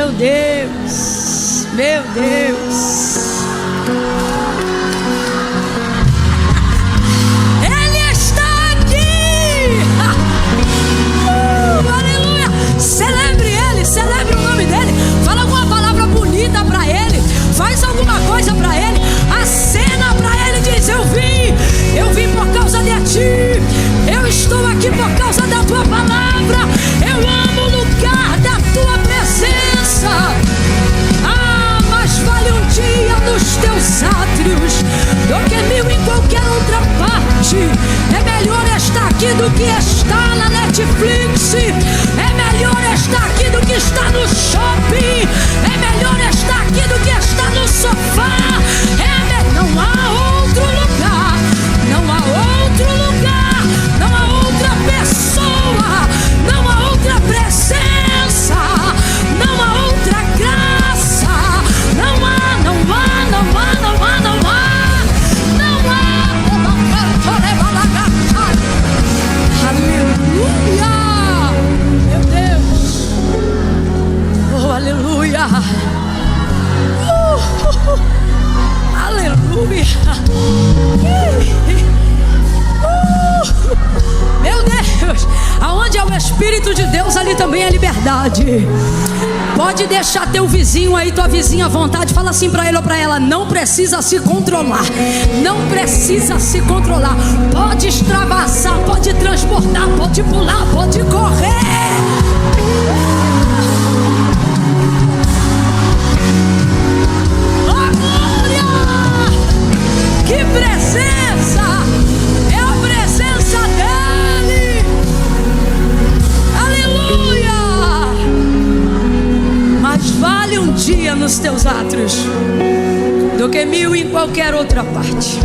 Meu Deus, meu Deus. Ele está aqui. Aleluia. Celebre Ele, celebre o nome dEle. Fala alguma palavra bonita para Ele. Faz alguma coisa para Ele. Acena para Ele, diz: eu vim por causa de ti. Eu estou aqui por causa da tua palavra. Eu amo o lugar da tua presença. Ah, mas vale um dia nos teus átrios do que 1000 em qualquer outra parte. É melhor estar aqui do que estar na Netflix. É melhor estar aqui do que estar no shopping. É melhor estar aqui do que estar no sofá. Não há outro lugar. Não há outro lugar. Não há outra pessoa. Não há outra presença. Não há outra graça. Não há, não há, não há, não há, não há. Não há. Aleluia. Meu Deus. Oh, aleluia. Aleluia. Meu Deus. Aonde é o Espírito de Deus, ali também é liberdade. Pode deixar teu vizinho aí, tua vizinha à vontade. Fala assim para ele ou para ela: não precisa se controlar. Não precisa se controlar. Pode extravasar, pode transportar, pode pular, pode correr. Oh, glória! Que presença! É a presença dele. Aleluia! Mais vale um dia nos teus átrios do que 1000 em qualquer outra parte.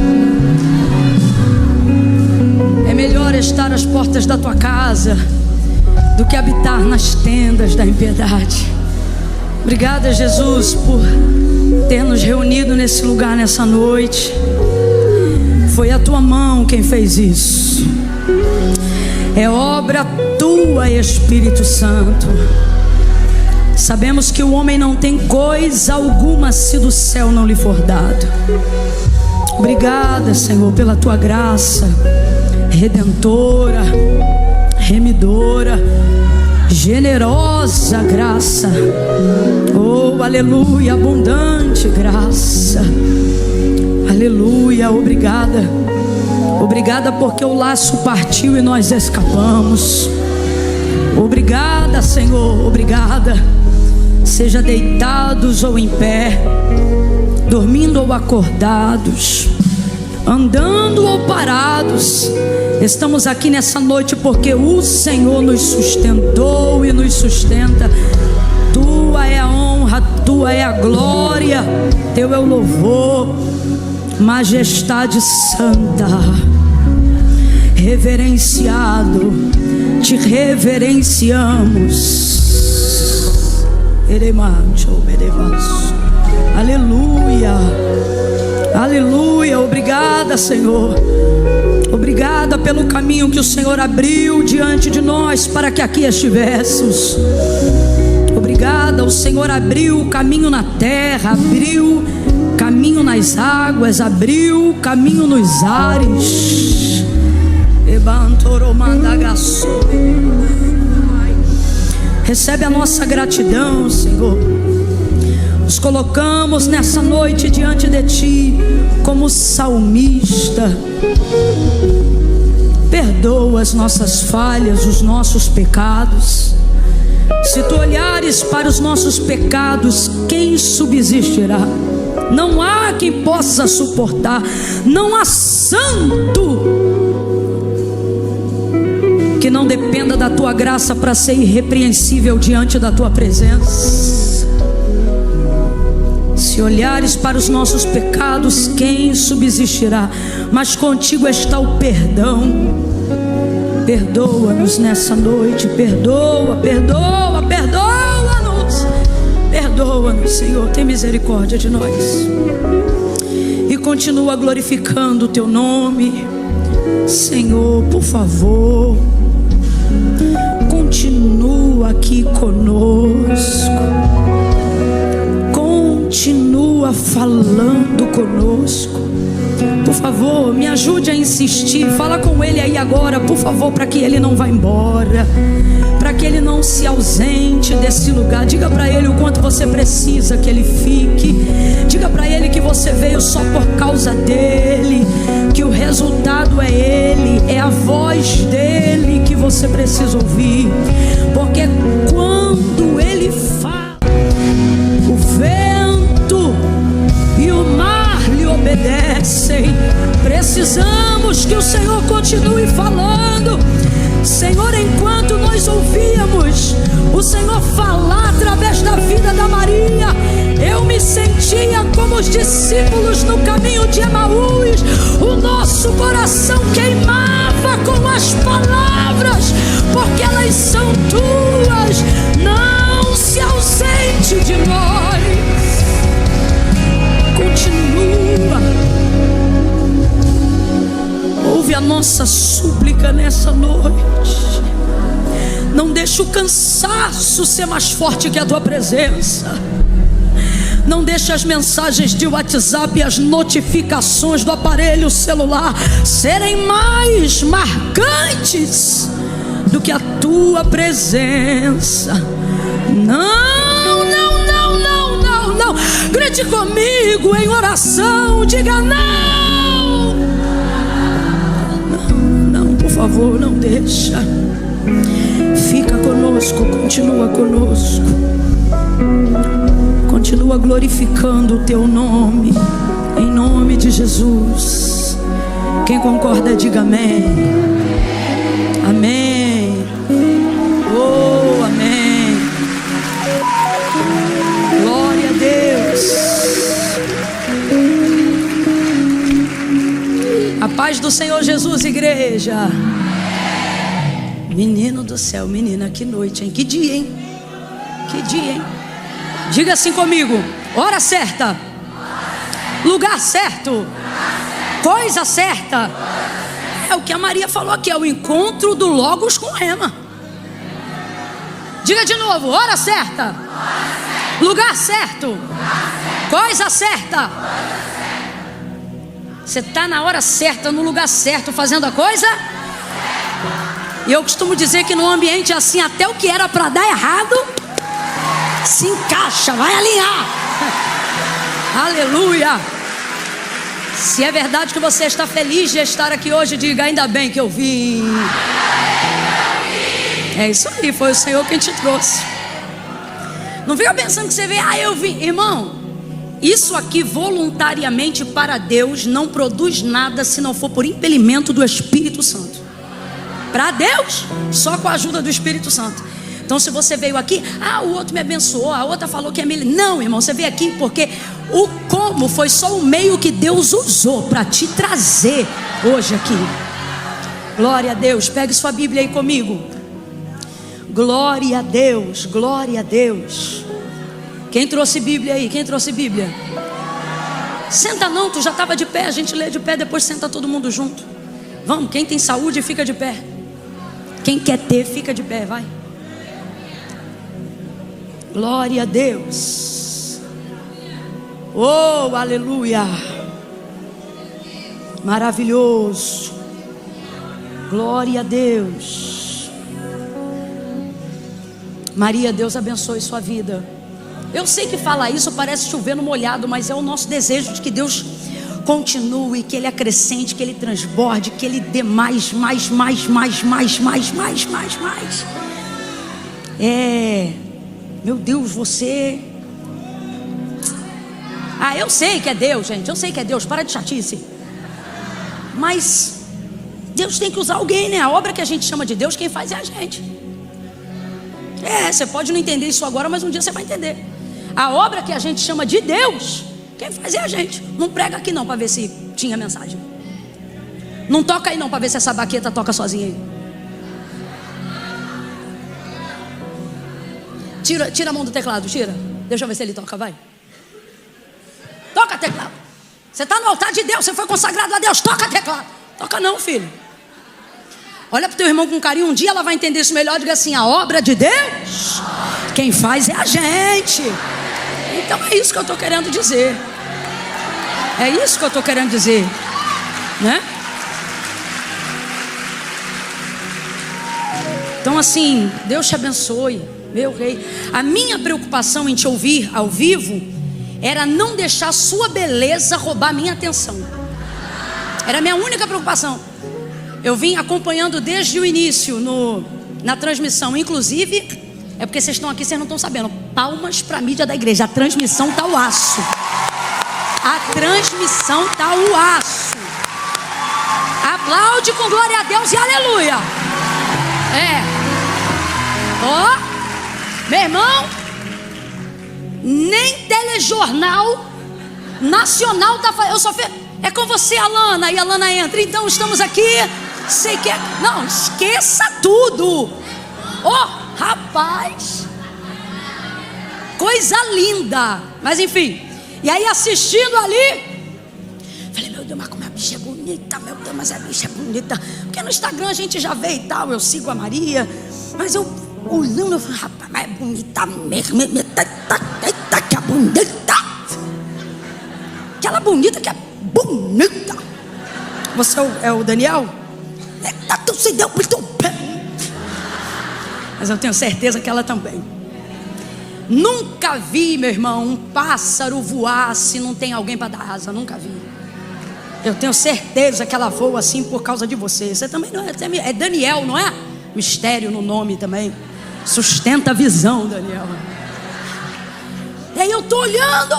É melhor estar às portas da tua casa do que habitar nas tendas da impiedade. Obrigada, Jesus, por ter nos reunido nesse lugar nessa noite. Foi a tua mão quem fez isso. É obra tua, Espírito Santo. Sabemos que o homem não tem coisa alguma se do céu não lhe for dado. Obrigada, Senhor, pela tua graça redentora, remidora, generosa graça. Oh, aleluia, abundante graça. Aleluia, obrigada. Obrigada porque o laço partiu e nós escapamos. Obrigada, Senhor, obrigada. Seja deitados ou em pé, dormindo ou acordados, andando ou parados, estamos aqui nessa noite porque o Senhor nos sustentou e nos sustenta. Tua é a honra, tua é a glória, teu é o louvor. Majestade santa, reverenciado, te reverenciamos. Aleluia, aleluia. Obrigada, Senhor. Obrigada pelo caminho que o Senhor abriu diante de nós para que aqui estivéssemos. Obrigada, o Senhor abriu o caminho na terra, abriu caminho nas águas, abriu caminho nos ares. Recebe a nossa gratidão, Senhor. Nos colocamos nessa noite diante de Ti como salmista. Perdoa as nossas falhas, os nossos pecados. Se Tu olhares para os nossos pecados, quem subsistirá? Não há quem possa suportar. Não há santo que não dependa da Tua graça para ser irrepreensível diante da Tua presença. Se olhares para os nossos pecados, quem subsistirá? Mas contigo está o perdão. Perdoa-nos nessa noite. Perdoa, perdoa, perdoa-nos. Perdoa-nos, Senhor, tem misericórdia de nós. E continua glorificando o Teu nome. Senhor, por favor, continua aqui conosco. favor, me ajude a insistir. Fala com ele aí agora, por favor, para que ele não vá embora, para que ele não se ausente desse lugar. Diga para ele o quanto você precisa que ele fique. Diga para ele que você veio só por causa dele, que o resultado é ele, é a voz dele que você precisa ouvir. Porque quando ele fala, o vento e o mar lhe obedecem. Precisamos que o Senhor continue falando. Senhor, enquanto nós ouvíamos o Senhor falar através da vida da Maria, eu me sentia como os discípulos no caminho de Emaús. O nosso coração queimava com as palavras, porque elas são tuas. Não se ausente de nós. Continua. Ouve a nossa súplica nessa noite. Não deixe o cansaço ser mais forte que a tua presença. Não deixe as mensagens de WhatsApp e as notificações do aparelho celular serem mais marcantes do que a tua presença. Não, não, não, não, não, não. Grite comigo em oração. Diga não. Não, não, por favor, não deixa. Fica conosco, continua conosco. Continua glorificando o teu nome, em nome de Jesus. Quem concorda, diga amém. Amém. Oh, amém. Glória a Deus. A paz do Senhor Jesus, igreja. Menino do céu, menina, que noite, hein? Que dia, hein? Que dia, hein? Diga assim comigo: hora certa, lugar certo, coisa certa. É o que a Maria falou aqui, é o encontro do Logos com Rema. Diga de novo: hora certa, lugar certo, coisa certa. Você está na hora certa, no lugar certo, fazendo a coisa. E eu costumo dizer que num ambiente assim, até o que era para dar errado se encaixa, vai alinhar. Aleluia. Se é verdade que você está feliz de estar aqui hoje, diga: ainda bem que eu vim. É isso aí, foi o Senhor quem te trouxe. Não fica pensando que você veio, eu vim. Irmão, isso aqui voluntariamente para Deus não produz nada se não for por impelimento do Espírito Santo. Para Deus, só com a ajuda do Espírito Santo. Então se você veio aqui, o outro me abençoou, a outra falou que é melhor. Não, irmão, você veio aqui porque o como foi só o meio que Deus usou para te trazer hoje aqui. Glória a Deus. Pegue sua Bíblia aí comigo. Glória a Deus, glória a Deus. Quem trouxe Bíblia aí? Quem trouxe Bíblia? Senta não, tu já estava de pé. A gente lê de pé, depois senta todo mundo junto. Vamos, quem tem saúde fica de pé. Quem quer ter, fica de pé, vai. Glória a Deus. Oh, aleluia. Maravilhoso. Glória a Deus. Maria, Deus abençoe sua vida. Eu sei que falar isso parece chover no molhado, mas é o nosso desejo de que Deus continue, que Ele acrescente, que Ele transborde, que Ele dê mais. Meu Deus, você... eu sei que é Deus, gente. Eu sei que é Deus, para de chatice. Mas Deus tem que usar alguém, né? A obra que a gente chama de Deus, quem faz é a gente. Você pode não entender isso agora, mas um dia você vai entender. A obra que a gente chama de Deus, quem faz é a gente. Não prega aqui não para ver se tinha mensagem. Não toca aí não para ver se essa baqueta toca sozinha aí. Tira a mão do teclado, tira. Deixa eu ver se ele toca, vai. Toca teclado. Você está no altar de Deus, você foi consagrado a Deus. Toca teclado. Toca não, filho. Olha para o teu irmão com carinho. Um dia ela vai entender isso melhor. Diga assim: a obra de Deus, quem faz é a gente. Então é isso que eu estou querendo dizer. É isso que eu estou querendo dizer. né? Então assim, Deus te abençoe, meu rei. A minha preocupação em te ouvir ao vivo era não deixar a sua beleza roubar minha atenção. Era a minha única preocupação. Eu vim acompanhando desde o início na transmissão. Inclusive, é porque vocês estão aqui, vocês não estão sabendo. Palmas para a mídia da igreja. A transmissão tá o aço. A transmissão tá o aço. Aplaude com glória a Deus e aleluia. Ó, meu irmão, nem telejornal nacional tá fazendo. Eu só fiz. É com você, Alana. E a Alana entra. Então estamos aqui. Sei que é. Não, esqueça tudo. Rapaz, coisa linda. Mas enfim. E aí assistindo ali, falei, meu Deus, mas como a bicha é bonita. Meu Deus, mas a bicha é bonita. Porque no Instagram a gente já vê e tal. Eu sigo a Maria. Mas eu olhando, eu falei, rapaz, mas é bonita mesmo. Eita, que é bonita. Aquela bonita que é bonita. Você é o Daniel? Eita, tu se deu muito bem. Mas eu tenho certeza que ela também. Nunca vi, meu irmão, um pássaro voar se não tem alguém para dar asa. Nunca vi. Eu tenho certeza que ela voa assim por causa de você. Você também não é? É Daniel, não é? Mistério no nome também. Sustenta a visão, Daniel. E aí eu tô olhando.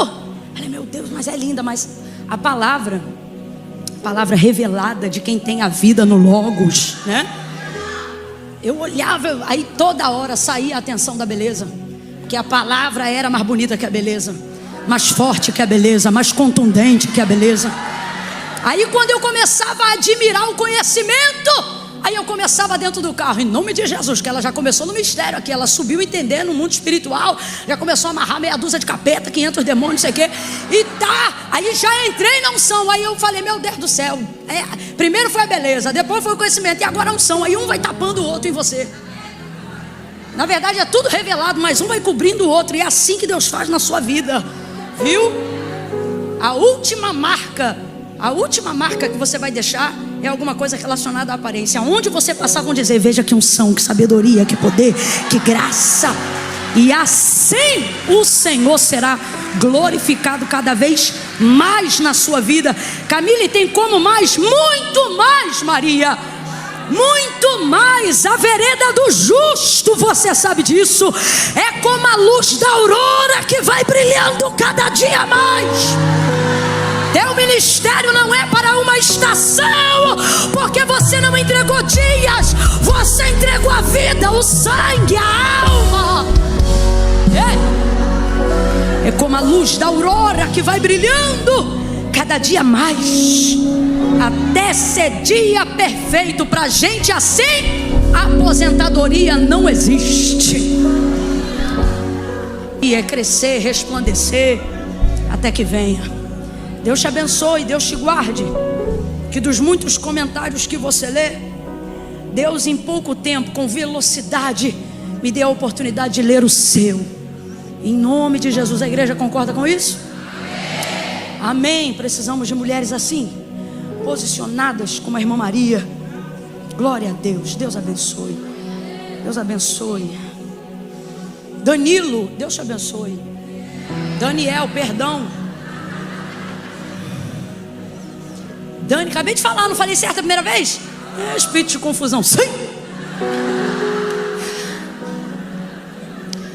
Falei, meu Deus, mas é linda. Mas a palavra revelada de quem tem a vida no Logos, né? Eu olhava, aí toda hora saía a atenção da beleza. Porque a palavra era mais bonita que a beleza, mais forte que a beleza, mais contundente que a beleza. Aí quando eu começava a admirar o conhecimento, aí eu começava dentro do carro, em nome de Jesus, que ela já começou no mistério aqui. Ela subiu entendendo no mundo espiritual, já começou a amarrar meia dúzia de capeta, 500 demônios, não sei o quê. E tá, aí já entrei na unção. Aí eu falei, meu Deus do céu, primeiro foi a beleza, depois foi o conhecimento, e agora a unção. Aí um vai tapando o outro em você. Na verdade é tudo revelado, mas um vai cobrindo o outro. E é assim que Deus faz na sua vida. Viu? A última marca que você vai deixar é alguma coisa relacionada à aparência. Onde você passar vão dizer, veja que unção, que sabedoria, que poder, que graça. E assim o Senhor será glorificado cada vez mais na sua vida. Camille, tem como mais? Muito mais, Maria. Muito mais. A vereda do justo, você sabe disso, é como a luz da aurora que vai brilhando cada dia mais. Teu ministério não é para uma estação, porque você não entregou dias, você entregou a vida, o sangue, a alma. É como a luz da aurora que vai brilhando cada dia mais, até ser dia perfeito. Pra gente assim, a aposentadoria não existe. E é crescer, resplandecer, até que venha. Deus te abençoe, Deus te guarde. Que dos muitos comentários que você lê, Deus em pouco tempo, com velocidade, me dê a oportunidade de ler o seu. Em nome de Jesus. A igreja concorda com isso? Amém. Precisamos de mulheres assim, posicionadas como a irmã Maria. Glória a Deus. Deus abençoe. Deus abençoe. Danilo, Deus te abençoe. Daniel, perdão. Dani, acabei de falar, não falei certo a primeira vez? Espírito de confusão. Sim.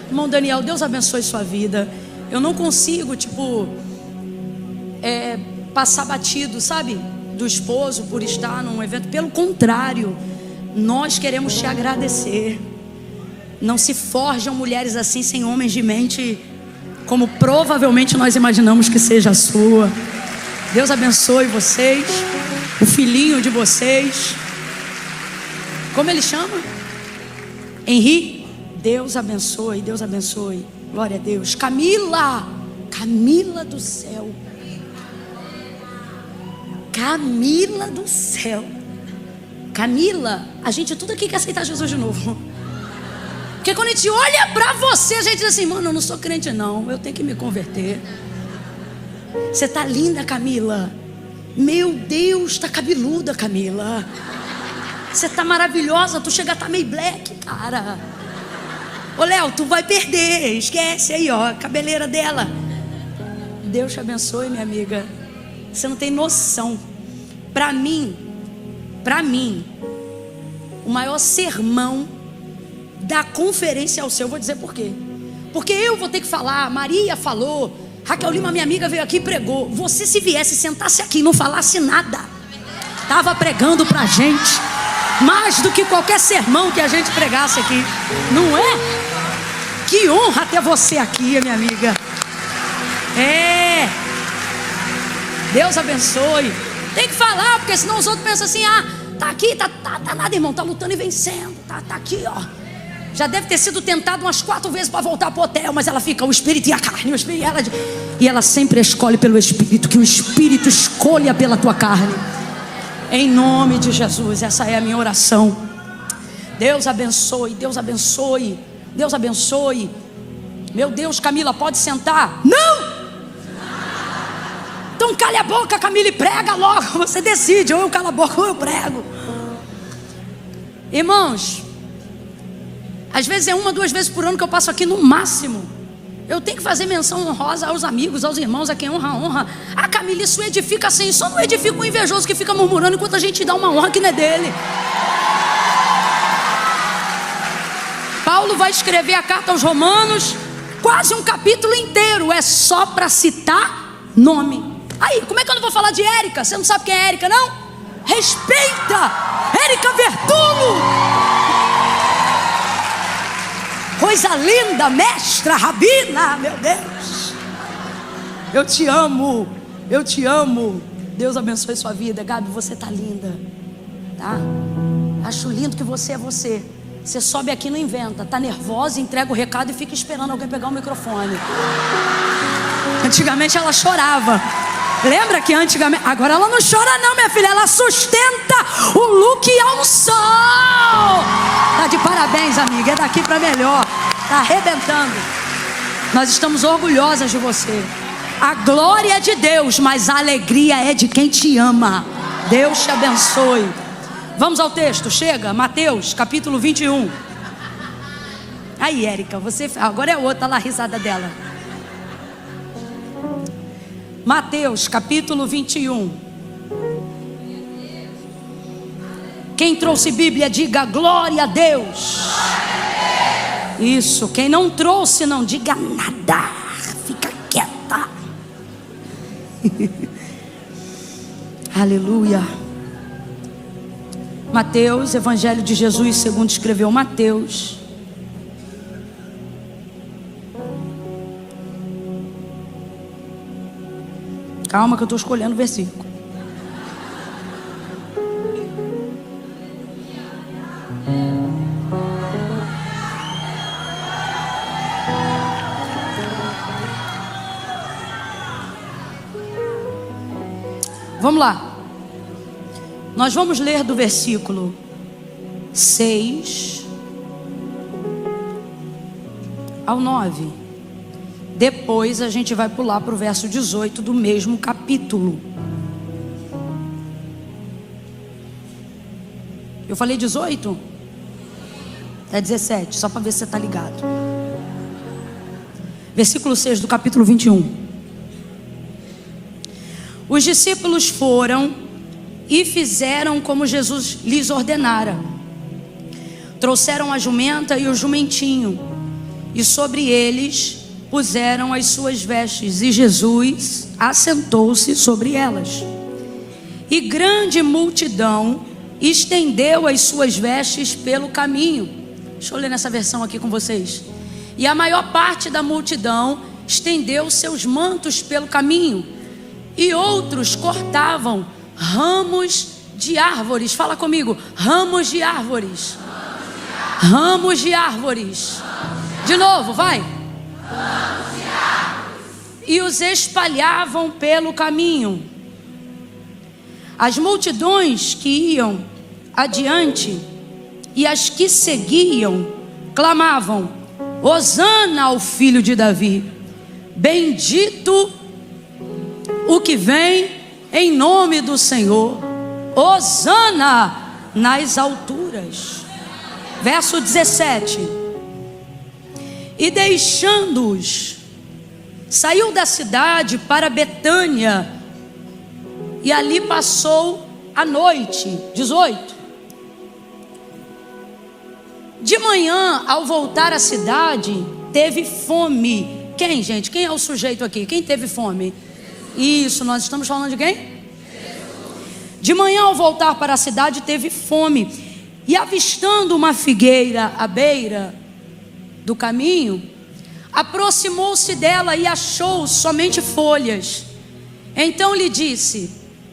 Irmão Daniel, Deus abençoe sua vida. Eu não consigo, passar batido, sabe, do esposo por estar num evento. Pelo contrário, nós queremos te agradecer. Não se forjam mulheres assim sem homens de mente como provavelmente nós imaginamos que seja a sua. Deus abençoe vocês, o filhinho de vocês. Como ele chama? Henri. Deus abençoe, Deus abençoe. Glória a Deus. Camila, Camila do céu. Camila do céu. Camila, a gente tudo aqui quer aceitar Jesus de novo. Porque quando a gente olha pra você, a gente diz assim, mano, eu não sou crente não, eu tenho que me converter. Você tá linda, Camila. Meu Deus, tá cabeluda, Camila. Você tá maravilhosa, tu chega a tá meio black, cara. Ô Léo, tu vai perder, esquece aí, ó, a cabeleira dela. Deus te abençoe, minha amiga. Você não tem noção. Para mim, o maior sermão da conferência ao seu, eu vou dizer por quê. Porque eu vou ter que falar, Maria falou, Raquel Lima, minha amiga, veio aqui e pregou. Você, se viesse, sentasse aqui e não falasse nada, estava pregando pra gente mais do que qualquer sermão que a gente pregasse aqui, não é? Que honra ter você aqui, minha amiga. Deus abençoe. Tem que falar, porque senão os outros pensam assim: ah, tá aqui, tá nada, irmão, tá lutando e vencendo, tá aqui, ó. Já deve ter sido tentado umas 4 vezes para voltar pro hotel, mas ela fica, o espírito e a carne, o espírito, e ela sempre escolhe pelo espírito, que o espírito escolha pela tua carne. Em nome de Jesus, essa é a minha oração. Deus abençoe, Deus abençoe, Deus abençoe. Meu Deus, Camila, pode sentar? Não! Então cale a boca, Camila, e prega logo. Você decide, ou eu calo a boca ou eu prego. Irmãos, às vezes é 1 ou 2 vezes por ano que eu passo aqui no máximo. Eu tenho que fazer menção honrosa aos amigos, aos irmãos, a quem honra. Ah, Camila, isso edifica assim. Só não edifica o invejoso que fica murmurando enquanto a gente dá uma honra que não é dele. Paulo vai escrever a carta aos Romanos, quase um capítulo inteiro, é só para citar nome. Aí, como é que eu não vou falar de Érica? Você não sabe quem é Érica, não? Respeita! Érica Vertulo! Coisa linda, mestra, rabina, meu Deus! Eu te amo, eu te amo. Deus abençoe sua vida. Gabi, você tá linda, tá? Acho lindo que você é você. Você sobe aqui e não inventa. Tá nervosa, entrega o recado e fica esperando alguém pegar o microfone. Antigamente ela chorava. Lembra que antigamente... Agora ela não chora não, minha filha. Ela sustenta o look ao sol. Tá de parabéns, amiga. É daqui pra melhor. Tá arrebentando. Nós estamos orgulhosas de você. A glória é de Deus, mas a alegria é de quem te ama. Deus te abençoe. Vamos ao texto, chega. Mateus, capítulo 21. Aí, Érica, você... Agora é outra, olha lá a risada dela. Mateus, capítulo 21. Quem trouxe Bíblia, diga glória a Deus. Isso, quem não trouxe, não diga nada. Fica quieta. Aleluia. Mateus, Evangelho de Jesus segundo escreveu Mateus. Calma que eu estou escolhendo o versículo. Vamos lá. Nós vamos ler do versículo 6 ao 9. Depois a gente vai pular para o verso 18 do mesmo capítulo. Eu falei 18? É 17, só para ver se você está ligado. Versículo 6 do capítulo 21. Os discípulos foram e fizeram como Jesus lhes ordenara. Trouxeram a jumenta e o jumentinho, e sobre eles puseram as suas vestes, e Jesus assentou-se sobre elas. E grande multidão estendeu as suas vestes pelo caminho. Deixa eu ler nessa versão aqui com vocês. E a maior parte da multidão estendeu seus mantos pelo caminho, e outros cortavam ramos de árvores. Fala comigo, ramos de árvores. Ramos de árvores. De novo, vai. E os espalhavam pelo caminho. As multidões que iam adiante e as que seguiam clamavam: Hosana ao filho de Davi, bendito o que vem em nome do Senhor. Hosana nas alturas. Verso 17. E deixando-os, saiu da cidade para Betânia, e ali passou a noite. 18. De manhã, ao voltar à cidade, teve fome. Quem, gente? Quem é o sujeito aqui? Quem teve fome? Isso, nós estamos falando de quem? De manhã, ao voltar para a cidade, teve fome. E avistando uma figueira à beira do caminho, aproximou-se dela e achou somente folhas. Então lhe disse: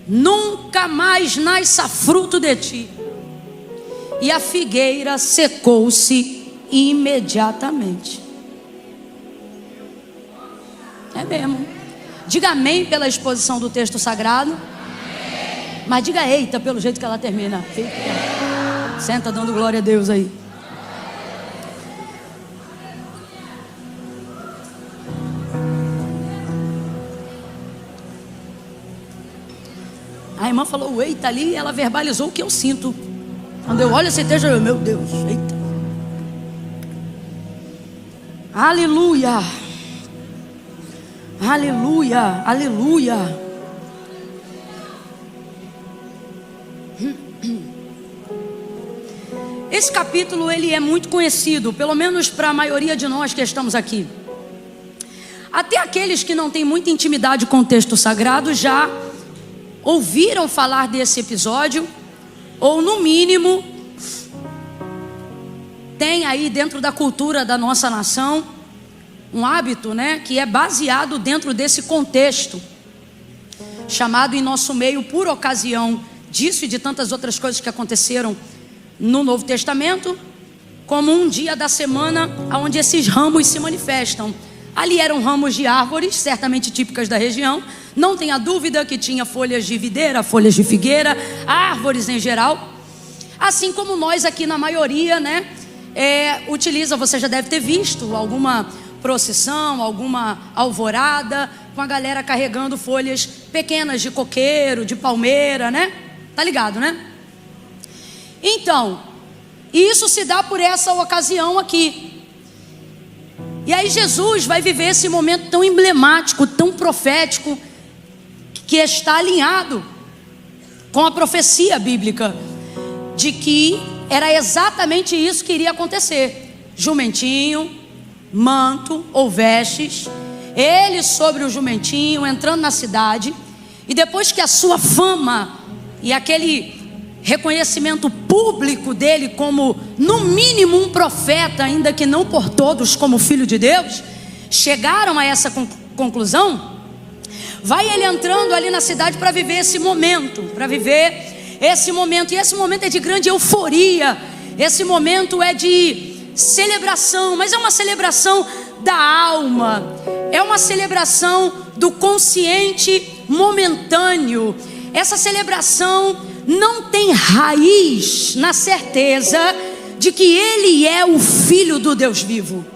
nunca mais nasça fruto de ti. E a figueira secou-se imediatamente. É mesmo. Diga amém pela exposição do texto sagrado. Amém. Mas diga eita pelo jeito que ela termina. Eita. Senta dando glória a Deus aí. A irmã falou eita ali e ela verbalizou o que eu sinto. Quando eu olho esse texto, eu, meu Deus, eita. Aleluia. Aleluia, aleluia. Esse capítulo ele é muito conhecido, pelo menos para a maioria de nós que estamos aqui. Até aqueles que não têm muita intimidade com o texto sagrado já ouviram falar desse episódio, ou no mínimo tem aí dentro da cultura da nossa nação um hábito, né, que é baseado dentro desse contexto, chamado em nosso meio, por ocasião disso e de tantas outras coisas que aconteceram no Novo Testamento, como um dia da semana onde esses ramos se manifestam. Ali eram ramos de árvores, certamente típicas da região. Não tenha dúvida que tinha folhas de videira, folhas de figueira, árvores em geral. Assim como nós aqui na maioria, né, utiliza, você já deve ter visto alguma procissão, alguma alvorada, com a galera carregando folhas pequenas de coqueiro, de palmeira, né? Tá ligado, né? Então, isso se dá por essa ocasião aqui. E aí Jesus vai viver esse momento tão emblemático, tão profético, que está alinhado com a profecia bíblica, de que era exatamente isso que iria acontecer. Jumentinho, manto ou vestes, ele sobre o jumentinho, entrando na cidade, e depois que a sua fama e aquele reconhecimento público dele como, no mínimo, um profeta, ainda que não por todos como filho de Deus, chegaram a essa conclusão, vai ele entrando ali na cidade para viver esse momento, e esse momento é de grande euforia, esse momento é de celebração, mas é uma celebração da alma, é uma celebração do consciente momentâneo. Essa celebração não tem raiz na certeza de que ele é o Filho do Deus vivo.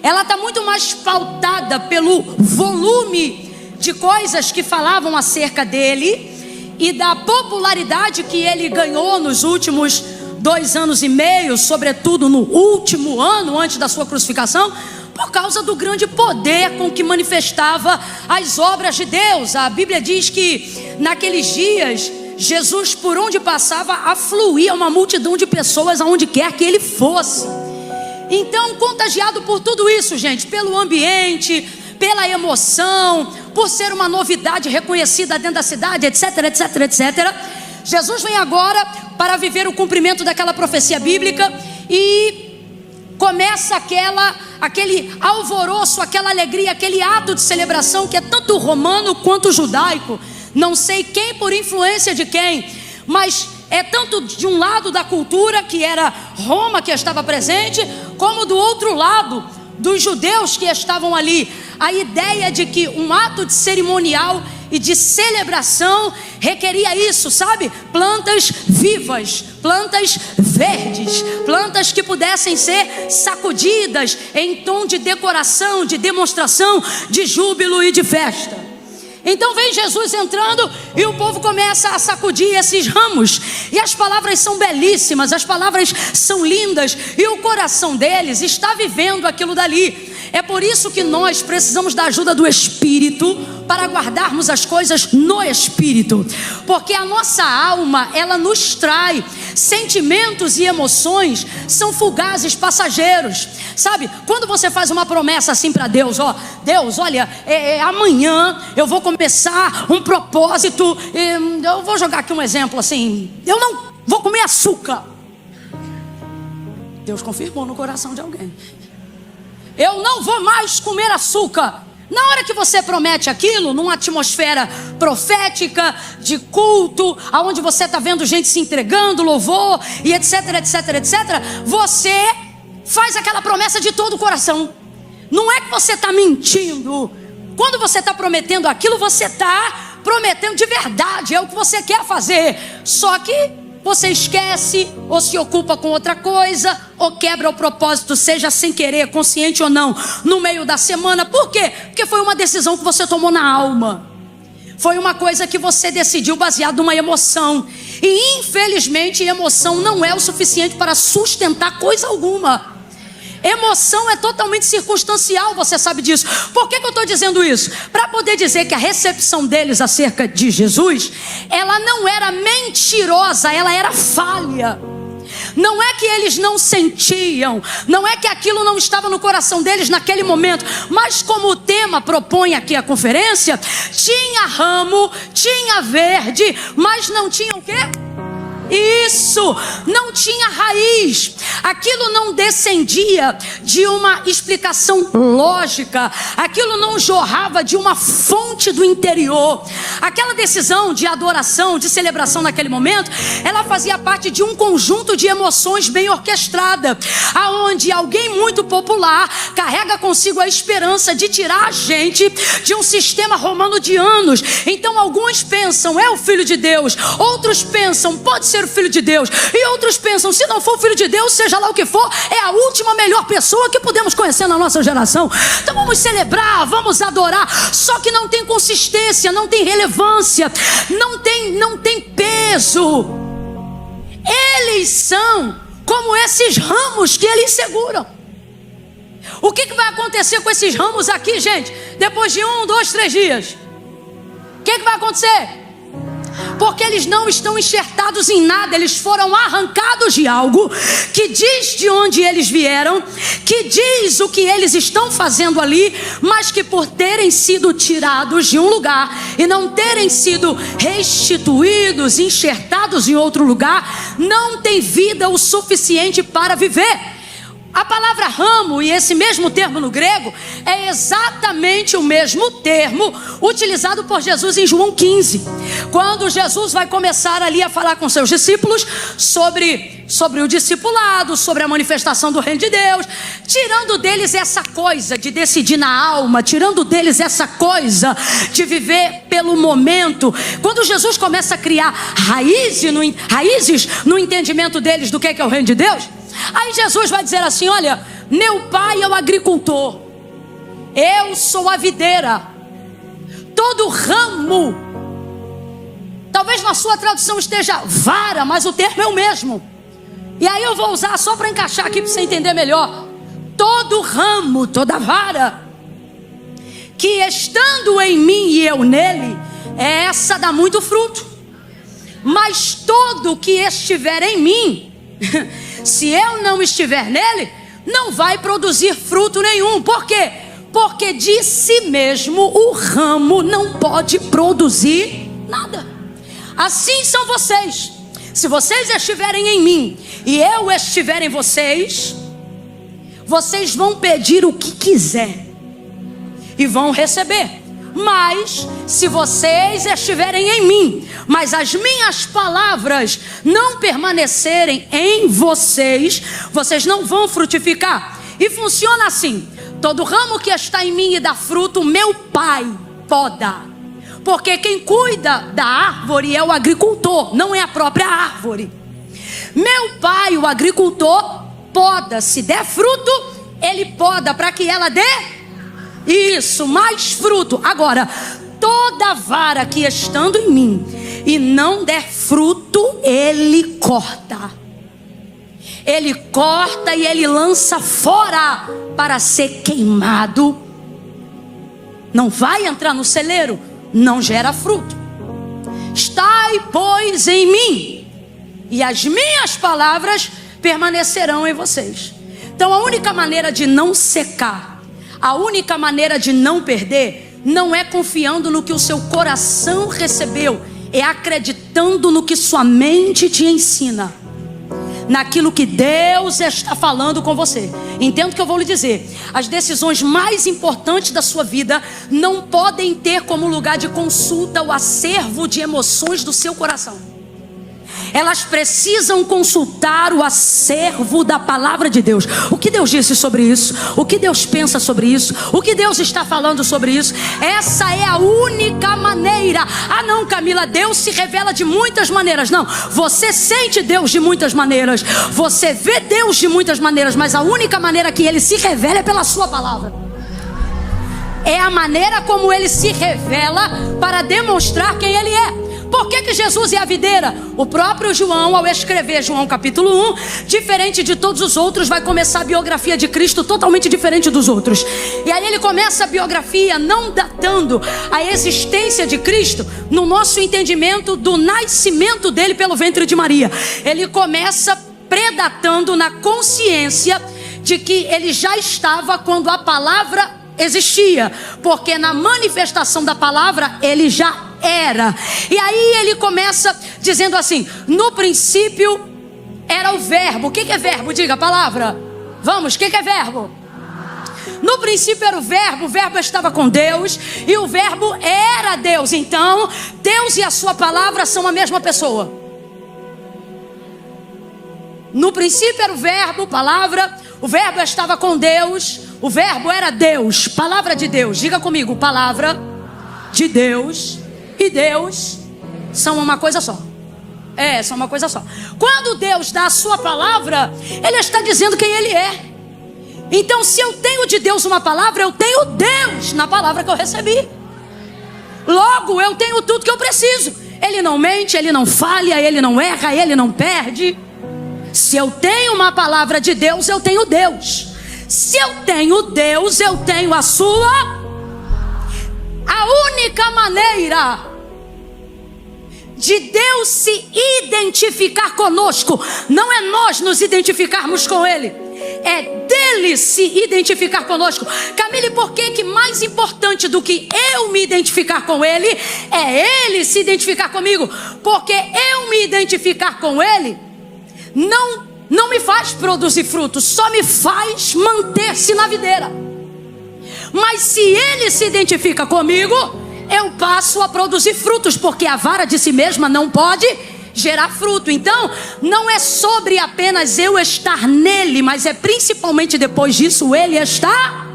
Ela está muito mais pautada pelo volume de coisas que falavam acerca dele e da popularidade que ele ganhou nos últimos 2 anos e meio, sobretudo no último ano antes da sua crucificação, por causa do grande poder com que manifestava as obras de Deus. A Bíblia diz que naqueles dias Jesus, por onde passava, afluía uma multidão de pessoas aonde quer que ele fosse. Então, contagiado por tudo isso, gente, pelo ambiente, pela emoção, por ser uma novidade reconhecida dentro da cidade, etc, etc, etc, Jesus vem agora para viver o cumprimento daquela profecia bíblica e começa aquele alvoroço, aquela alegria, aquele ato de celebração que é tanto romano quanto judaico. Não sei quem por influência de quem, mas é tanto de um lado da cultura, que era Roma que estava presente, como do outro lado, dos judeus que estavam ali. A ideia de que um ato de cerimonial e de celebração requeria isso, sabe? Plantas vivas, plantas verdes, plantas que pudessem ser sacudidas em tom de decoração, de demonstração, de júbilo e de festa. Então vem Jesus entrando e o povo começa a sacudir esses ramos. E as palavras são belíssimas, as palavras são lindas. E o coração deles está vivendo aquilo dali. É por isso que nós precisamos da ajuda do Espírito para guardarmos as coisas no Espírito. Porque a nossa alma, ela nos trai. Sentimentos e emoções são fugazes, passageiros. Sabe, quando você faz uma promessa assim para Deus, ó, Deus, olha, amanhã eu vou começar um propósito, eu vou jogar aqui um exemplo assim, eu não vou comer açúcar. Deus confirmou no coração de alguém. Eu não vou mais comer açúcar. Na hora que você promete aquilo, numa atmosfera profética, de culto, aonde você está vendo gente se entregando, louvor, e etc, etc, etc, você faz aquela promessa de todo o coração. Não é que você está mentindo. Quando você está prometendo aquilo, você está prometendo de verdade. É o que você quer fazer. Só que você esquece, ou se ocupa com outra coisa, ou quebra o propósito, seja sem querer, consciente ou não, no meio da semana. Por quê? Porque foi uma decisão que você tomou na alma. Foi uma coisa que você decidiu baseado numa emoção. E infelizmente emoção não é o suficiente para sustentar coisa alguma. Emoção é totalmente circunstancial, você sabe disso. Por que eu estou dizendo isso? Para poder dizer que a recepção deles acerca de Jesus, ela não era mentirosa, ela era falha. Não é que eles não sentiam, não é que aquilo não estava no coração deles naquele momento, mas como o tema propõe aqui a conferência, tinha ramo, tinha verde, mas não tinha o quê? Isso, não tinha raiz. Aquilo não descendia de uma explicação lógica. Aquilo não jorrava de uma fonte do interior. Aquela decisão de adoração, de celebração naquele momento, ela fazia parte de um conjunto de emoções bem orquestrada, aonde alguém muito popular carrega consigo a esperança de tirar a gente de um sistema romano de anos. Então alguns pensam, é o Filho de Deus. Outros pensam, pode ser o Filho de Deus. E outros pensam, se não for o Filho de Deus, seja lá o que for, é a última melhor pessoa que podemos conhecer na nossa geração. Então vamos celebrar, vamos adorar. Só que não tem consistência, não tem relevância, não tem peso. Eles são como esses ramos que eles seguram. O que vai acontecer com esses ramos aqui, gente? Depois de 1, 2, 3 dias, o que vai acontecer? Porque eles não estão enxertados em nada. Eles foram arrancados de algo que diz de onde eles vieram, que diz o que eles estão fazendo ali, mas que por terem sido tirados de um lugar e não terem sido restituídos, enxertados em outro lugar, não tem vida o suficiente para viver. A palavra ramo, e esse mesmo termo no grego, é exatamente o mesmo termo utilizado por Jesus em João 15. Quando Jesus vai começar ali a falar com seus discípulos sobre o discipulado, sobre a manifestação do reino de Deus, tirando deles essa coisa de decidir na alma, tirando deles essa coisa de viver pelo momento. Quando Jesus começa a criar raízes no entendimento deles do que é o reino de Deus, aí Jesus vai dizer assim, olha, meu pai é o agricultor, eu sou a videira, todo ramo, talvez na sua tradução esteja vara, mas o termo é o mesmo, e aí eu vou usar só para encaixar aqui para você entender melhor. Todo ramo, toda vara que estando em mim e eu nele, essa dá muito fruto. Mas todo que estiver em mim, se eu não estiver nele, não vai produzir fruto nenhum. Por quê? Porque de si mesmo o ramo não pode produzir nada. Assim são vocês. Se vocês estiverem em mim e eu estiver em vocês, vocês vão pedir o que quiser e vão receber. Mas se vocês estiverem em mim, mas as minhas palavras não permanecerem em vocês, vocês não vão frutificar. E funciona assim: todo ramo que está em mim e dá fruto, meu pai poda. Porque quem cuida da árvore é o agricultor, não é a própria árvore. Meu pai, o agricultor, poda. Se der fruto, ele poda para que ela dê isso, mais fruto. Agora, toda vara que estando em mim e não der fruto, ele corta. Ele corta e ele lança fora para ser queimado. Não vai entrar no celeiro, não gera fruto. Estai, pois, em mim, e as minhas palavras permanecerão em vocês. Então a única maneira de não secar, a única maneira de não perder, não é confiando no que o seu coração recebeu, é acreditando no que sua mente te ensina, naquilo que Deus está falando com você. Entendo o que eu vou lhe dizer. As decisões mais importantes da sua vida não podem ter como lugar de consulta o acervo de emoções do seu coração. Elas precisam consultar o acervo da palavra de Deus. O que Deus disse sobre isso? O que Deus pensa sobre isso? O que Deus está falando sobre isso? Essa é a única maneira. Ah não, Camila, Deus se revela de muitas maneiras. Não, você sente Deus de muitas maneiras, você vê Deus de muitas maneiras, mas a única maneira que Ele se revela é pela sua palavra. É a maneira como Ele se revela para demonstrar quem Ele é. Por que Jesus é a videira? O próprio João, ao escrever João capítulo 1, diferente de todos os outros, vai começar a biografia de Cristo totalmente diferente dos outros. E aí ele começa a biografia não datando a existência de Cristo no nosso entendimento do nascimento dele pelo ventre de Maria. Ele começa predatando na consciência de que ele já estava quando a palavra existia, porque na manifestação da palavra ele já era. E aí ele começa dizendo assim: no princípio era o verbo. O que é verbo? Diga a palavra. Vamos, o que é verbo? No princípio era o verbo estava com Deus e o verbo era Deus. Então Deus e a sua palavra são a mesma pessoa. No princípio era o verbo, palavra, o verbo estava com Deus, o verbo era Deus, palavra de Deus. Diga comigo, palavra de Deus e Deus são uma coisa só. São uma coisa só. Quando Deus dá a sua palavra, Ele está dizendo quem Ele é. Então se eu tenho de Deus uma palavra, eu tenho Deus na palavra que eu recebi. Logo eu tenho tudo que eu preciso. Ele não mente, Ele não falha, Ele não erra, Ele não perde. Se eu tenho uma palavra de Deus, eu tenho Deus. Se eu tenho Deus, eu tenho a sua. A única maneira de Deus se identificar conosco não é nós nos identificarmos com Ele, é dele se identificar conosco. Camille, por que mais importante do que eu me identificar com Ele é Ele se identificar comigo? Porque eu me identificar com Ele não me faz produzir frutos, só me faz manter-se na videira. Mas se Ele se identifica comigo, eu passo a produzir frutos, porque a vara de si mesma não pode gerar fruto. Então não é sobre apenas eu estar nele, mas é principalmente depois disso Ele está.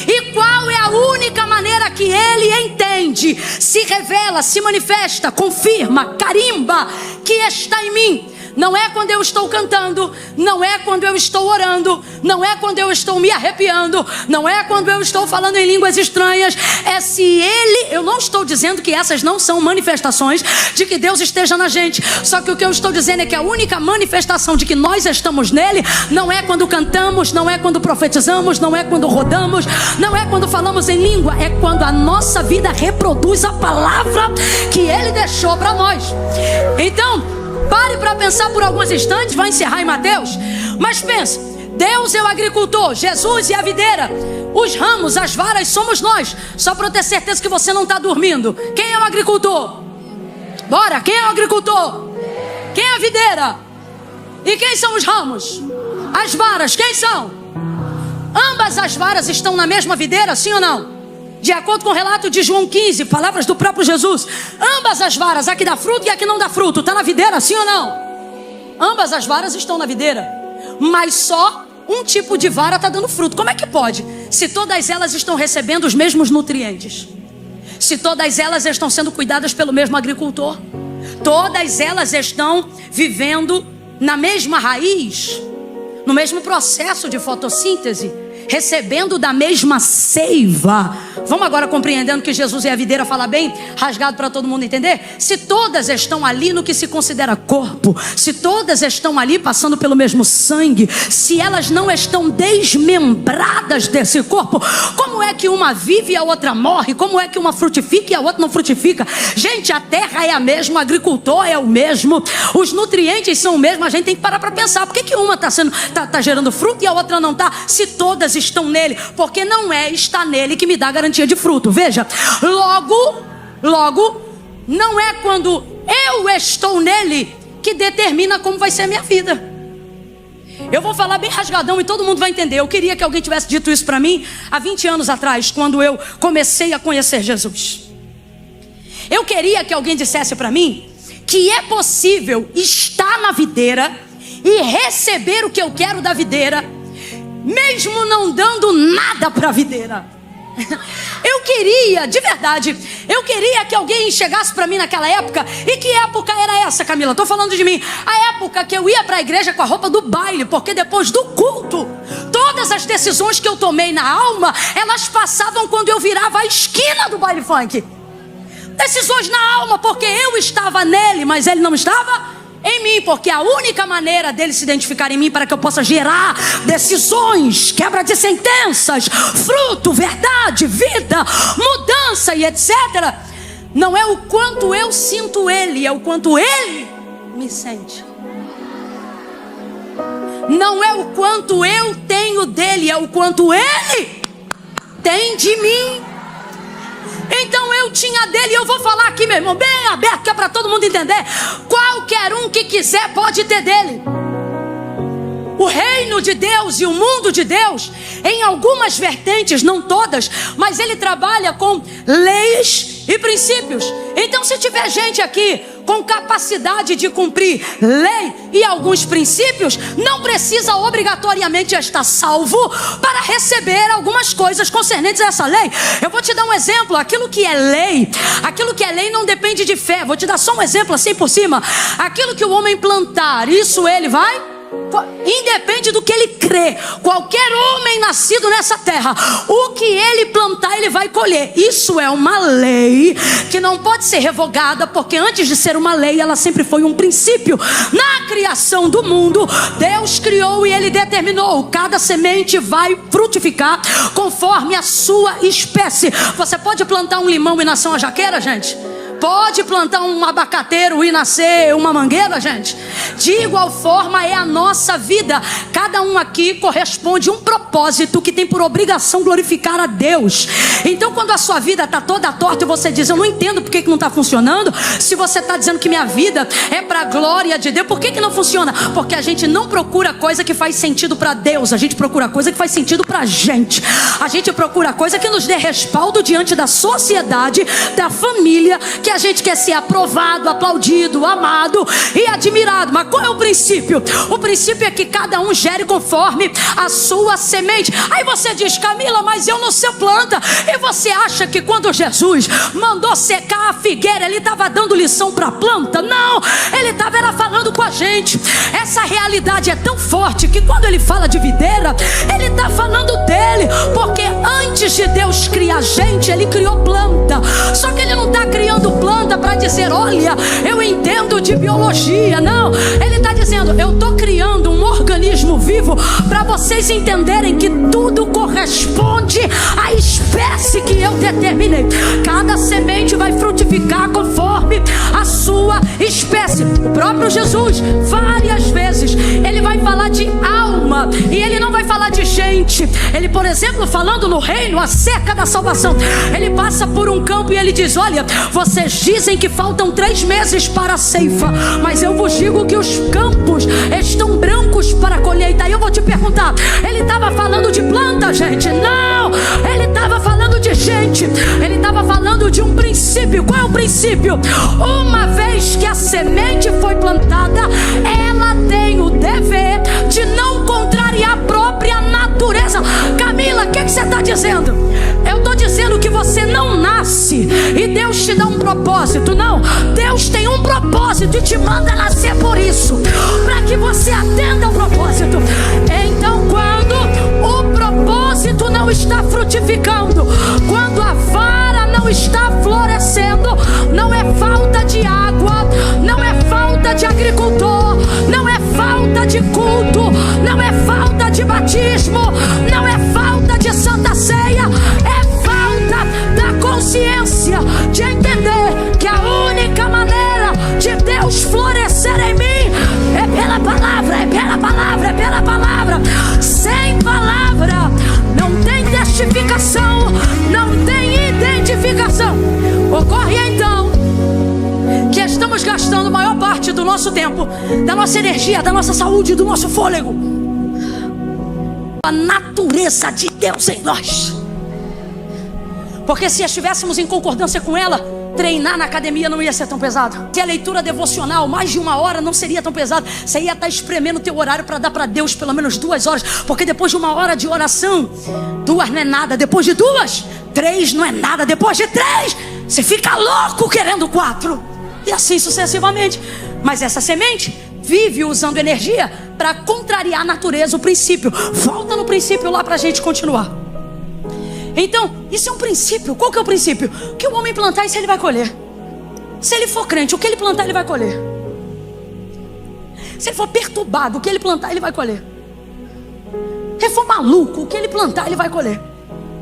E qual é a única maneira que Ele entende, se revela, se manifesta, confirma, carimba que está em mim? Não é quando eu estou cantando, não é quando eu estou orando, não é quando eu estou me arrepiando, não é quando eu estou falando em línguas estranhas. É se Ele, eu não estou dizendo que essas não são manifestações de que Deus esteja na gente. Só que o que eu estou dizendo é que a única manifestação de que nós estamos nele não é quando cantamos, não é quando profetizamos, não é quando rodamos, não é quando falamos em língua, é quando a nossa vida reproduz a palavra que Ele deixou para nós. Então pare para pensar por alguns instantes, vai encerrar em Mateus. Mas pense, Deus é o agricultor, Jesus é a videira, os ramos, as varas somos nós. Só para eu ter certeza que você não está dormindo. Quem é o agricultor? Bora, quem é o agricultor? Quem é a videira? E quem são os ramos? As varas, quem são? Ambas as varas estão na mesma videira, sim ou não? De acordo com o relato de João 15, palavras do próprio Jesus, ambas as varas, a que dá fruto e a que não dá fruto, está na videira, sim ou não? Ambas as varas estão na videira, mas só um tipo de vara está dando fruto. Como é que pode? Se todas elas estão recebendo os mesmos nutrientes, se todas elas estão sendo cuidadas pelo mesmo agricultor, todas elas estão vivendo na mesma raiz, no mesmo processo de fotossíntese. recebendo da mesma seiva. Vamos agora compreendendo que Jesus é a videira, fala bem rasgado para todo mundo entender? Se todas estão ali no que se considera corpo, se todas estão ali passando pelo mesmo sangue, se elas não estão desmembradas desse corpo, como é que uma vive e a outra morre? Como é que uma frutifica e a outra não frutifica? Gente, a terra é a mesma, o agricultor é o mesmo, os nutrientes são o mesmo. A gente tem que parar para pensar, por que uma está gerando fruto e a outra não está? Se todas estão nele, porque não é estar nele que me dá garantia de fruto. Veja, logo, não é quando eu estou nele que determina como vai ser a minha vida. Eu vou falar bem rasgadão e todo mundo vai entender. Eu queria que alguém tivesse dito isso para mim há 20 anos atrás, quando eu comecei a conhecer Jesus. Eu queria que alguém dissesse para mim que é possível estar na videira e receber o que eu quero da videira, mesmo não dando nada para a videira. Eu queria, de verdade, eu queria que alguém chegasse para mim naquela época. E que época era essa, Camila? Estou falando de mim. A época que eu ia para a igreja com a roupa do baile, porque depois do culto, todas as decisões que eu tomei na alma, elas passavam quando eu virava a esquina do baile funk. Decisões na alma, porque eu estava nele, mas ele não estava em mim, porque a única maneira dele se identificar em mim para que eu possa gerar decisões, quebra de sentenças, fruto, verdade, vida, mudança e etc., não é o quanto eu sinto ele, é o quanto ele me sente. Não é o quanto eu tenho dele, é o quanto ele tem de mim. Então eu tinha dele, e eu vou falar aqui, meu irmão, bem aberto, que é para todo mundo entender. Qualquer um que quiser pode ter dele. O reino de Deus e o mundo de Deus, em algumas vertentes, não todas, mas ele trabalha com leis e princípios. Então se tiver gente aqui com capacidade de cumprir lei e alguns princípios, não precisa obrigatoriamente estar salvo para receber algumas coisas concernentes a essa lei. Eu vou te dar um exemplo. Aquilo que é lei não depende de fé. Vou te dar só um exemplo assim por cima. Aquilo que o homem plantar, isso ele vai... independe do que ele crê. Qualquer homem nascido nessa terra, o que ele plantar ele vai colher. Isso é uma lei que não pode ser revogada, porque antes de ser uma lei ela sempre foi um princípio. Na criação do mundo, Deus criou e ele determinou: cada semente vai frutificar conforme a sua espécie. Você pode plantar um limão e nascer uma jaqueira, gente? Pode plantar um abacateiro e nascer uma mangueira, gente? De igual forma é a nossa vida. Cada um aqui corresponde a um propósito que tem por obrigação glorificar a Deus. Então quando a sua vida está toda torta e você diz: eu não entendo por que não está funcionando. Se você está dizendo que minha vida é para a glória de Deus, por que não funciona? Porque a gente não procura coisa que faz sentido para Deus. A gente procura coisa que faz sentido para a gente. A gente procura coisa que nos dê respaldo diante da sociedade, da família, que a gente quer ser aprovado, aplaudido, amado e admirado. Mas qual é o princípio? O princípio é que cada um gere conforme a sua semente. Aí você diz: Camila, mas eu não sei planta. E você acha que quando Jesus mandou secar a figueira, ele estava dando lição para a planta? Não, ele estava falando com a gente. Essa realidade é tão forte que quando ele fala de videira, ele está falando dele. Porque antes de Deus criar a gente, ele criou planta. Só que ele não está criando planta para dizer: olha, eu entendo de biologia. Não, ele está dizendo: eu estou criando um organismo vivo para vocês entenderem que tudo corresponde à espécie que eu determinei. Cada semente vai frutificar conforme a sua espécie. O próprio Jesus, várias vezes, ele vai falar de alma e ele não vai falar de gente. Ele, por exemplo, falando no reino acerca da salvação, ele passa por um campo e ele diz: olha, vocês dizem que faltam 3 meses para a ceifa, mas eu vos digo que os campos estão brancos para a colheita. Aí eu vou te perguntar: ele estava falando de planta, gente? Não, ele estava falando de gente. Ele estava falando de um princípio. Qual é o princípio? Uma vez que a semente foi plantada, ela tem o dever de não contrariar a própria natureza. Camila, o que você está dizendo? Eu estou dizendo que você não nasce e Deus te dá um propósito. Não, Deus tem um propósito e te manda nascer por isso, para que você atenda ao propósito. Então quando o propósito fruto não está frutificando, quando a vara não está florescendo, não é falta de água, não é falta de agricultor, não é falta de culto, não é falta de batismo, não é falta de santa ceia, é falta da consciência de entender que a única maneira de Deus florescer em mim é pela palavra, é pela palavra, é pela palavra. Sem palavra não tem testificação, não tem identificação. Ocorre então que estamos gastando a maior parte do nosso tempo, da nossa energia, da nossa saúde, do nosso fôlego, a natureza de Deus em nós. Porque se estivéssemos em concordância com ela, treinar na academia não ia ser tão pesado. Se a leitura devocional, mais de 1 hora, não seria tão pesado. Você ia estar espremendo o teu horário para dar para Deus pelo menos 2 horas. Porque depois de 1 hora de oração, 2 não é nada. Depois de 2, 3 não é nada. Depois de 3, você fica louco querendo 4. E assim sucessivamente. Mas essa semente vive usando energia para contrariar a natureza, o princípio. Volta no princípio lá para a gente continuar. Então, isso é um princípio. Qual que é o princípio? O que o homem plantar, isso ele vai colher. Se ele for crente, o que ele plantar, ele vai colher. Se ele for perturbado, o que ele plantar, ele vai colher. Se ele for maluco, o que ele plantar, ele vai colher.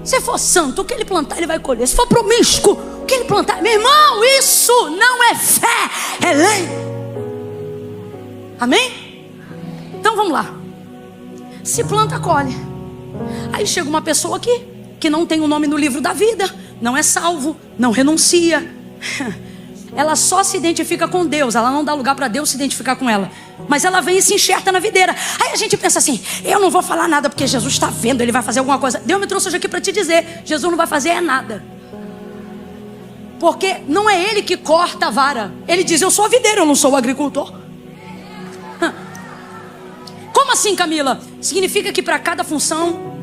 Se ele for santo, o que ele plantar, ele vai colher. Se for promíscuo, o que ele plantar... Meu irmão, isso não é fé, é lei. Amém? Então vamos lá. Se planta, colhe. Aí chega uma pessoa aqui que não tem o nome no livro da vida, não é salvo, não renuncia. Ela só se identifica com Deus, ela não dá lugar para Deus se identificar com ela. Mas ela vem e se enxerta na videira. Aí a gente pensa assim: eu não vou falar nada porque Jesus está vendo, ele vai fazer alguma coisa. Deus me trouxe hoje aqui para te dizer: Jesus não vai fazer nada. Porque não é ele que corta a vara. Ele diz: eu sou a videira, eu não sou o agricultor. Como assim, Camila? Significa que para cada função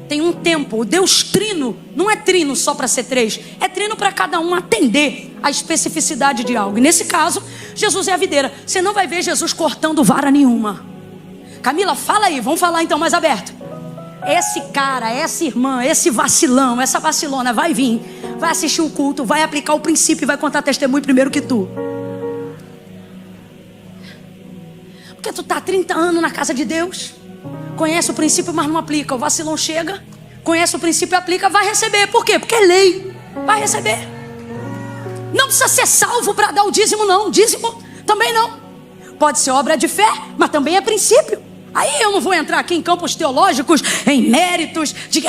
tem um tempo. O Deus trino não é trino só para ser 3, é trino para cada um atender a especificidade de algo. E nesse caso, Jesus é a videira. Você não vai ver Jesus cortando vara nenhuma. Camila, fala aí, vamos falar então mais aberto. Esse cara, essa irmã, esse vacilão, essa vacilona vai vir, vai assistir o culto, vai aplicar o princípio e vai contar testemunho primeiro que tu. Porque tu está há 30 anos na casa de Deus, conhece o princípio, mas não aplica. O vacilão chega, conhece o princípio e aplica, vai receber. Por quê? Porque é lei, vai receber. Não precisa ser salvo para dar o dízimo, não. Dízimo também não. Pode ser obra de fé, mas também é princípio. Aí eu não vou entrar aqui em campos teológicos, em méritos de...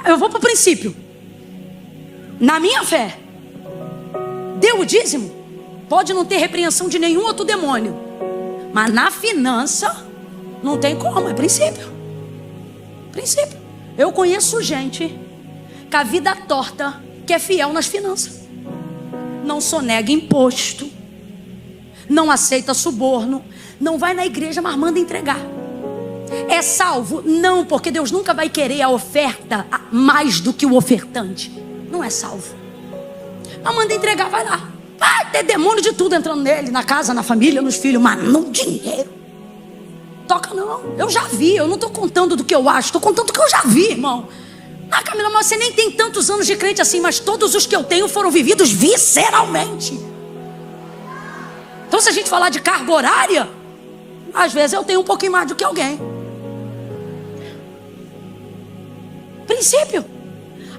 eu vou para o princípio. Na minha fé, deu o dízimo, pode não ter repreensão de nenhum outro demônio, mas na finança não tem como, é princípio. Princípio. Eu conheço gente com a vida torta, que é fiel nas finanças. Não sonega imposto, não aceita suborno, não vai na igreja, mas manda entregar. É salvo? Não, porque Deus nunca vai querer a oferta mais do que o ofertante. Não é salvo. Mas manda entregar, vai lá. Vai ter demônio de tudo entrando nele, na casa, na família, nos filhos, mas não dinheiro. Toca não, eu já vi, eu não estou contando do que eu acho, estou contando do que eu já vi, irmão. Ah, Camila, mas você nem tem tantos anos de crente assim, mas todos os que eu tenho foram vividos visceralmente. Então se a gente falar de carga horária, às vezes eu tenho um pouquinho mais do que alguém. Princípio.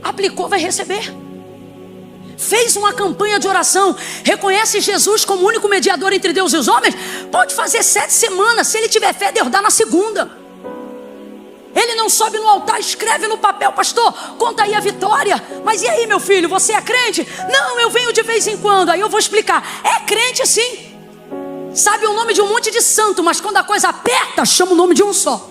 Aplicou, vai receber. Fez uma campanha de oração, reconhece Jesus como o único mediador entre Deus e os homens, pode fazer 7 semanas. Se ele tiver fé, Deus dá na segunda. Ele não sobe no altar, escreve no papel: pastor, conta aí a vitória. Mas e aí, meu filho, você é crente? Não, eu venho de vez em quando. Aí eu vou explicar: é crente sim, sabe o nome de um monte de santo, mas quando a coisa aperta, chama o nome de um só.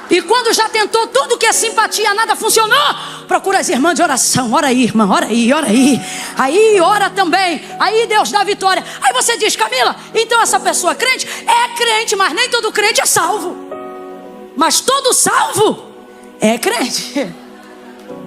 E quando já tentou tudo que é simpatia, nada funcionou, procura as irmãs de oração. Ora aí, irmã, ora aí, ora aí. Aí ora também, aí Deus dá vitória. Aí você diz: Camila, então essa pessoa é crente? É crente, mas nem todo crente é salvo. Mas todo salvo é crente.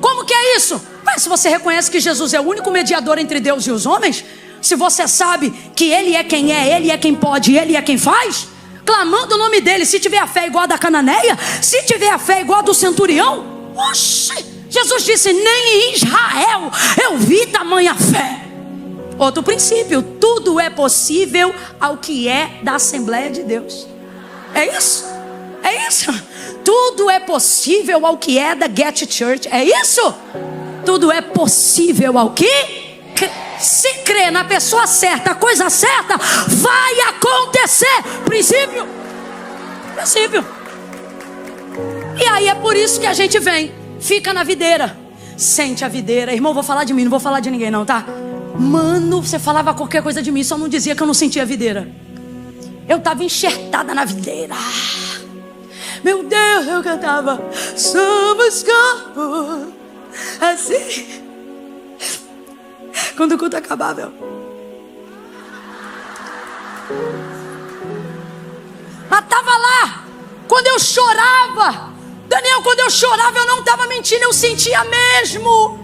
Como que é isso? Mas se você reconhece que Jesus é o único mediador entre Deus e os homens, se você sabe que Ele é quem pode, Ele é quem faz, clamando o nome dele. Se tiver a fé igual a da cananeia, se tiver a fé igual a do centurião, oxe, Jesus disse: nem em Israel eu vi tamanha fé. Outro princípio: tudo é possível ao que é da Assembleia de Deus. É isso, é isso. Tudo é possível ao que é da Get Church. É isso. Tudo é possível ao que se crê na pessoa certa, a coisa certa vai acontecer. Princípio. Princípio. E aí é por isso que a gente vem, fica na videira, sente a videira. Irmão, vou falar de mim, não vou falar de ninguém não, tá? Mano, você falava qualquer coisa de mim, só não dizia que eu não sentia a videira. Eu estava enxertada na videira. Meu Deus, eu cantava: somos corpo, assim. Quando o culto acabava, eu... mas estava lá. Quando eu chorava, Daniel, quando eu chorava, eu não estava mentindo, eu sentia mesmo.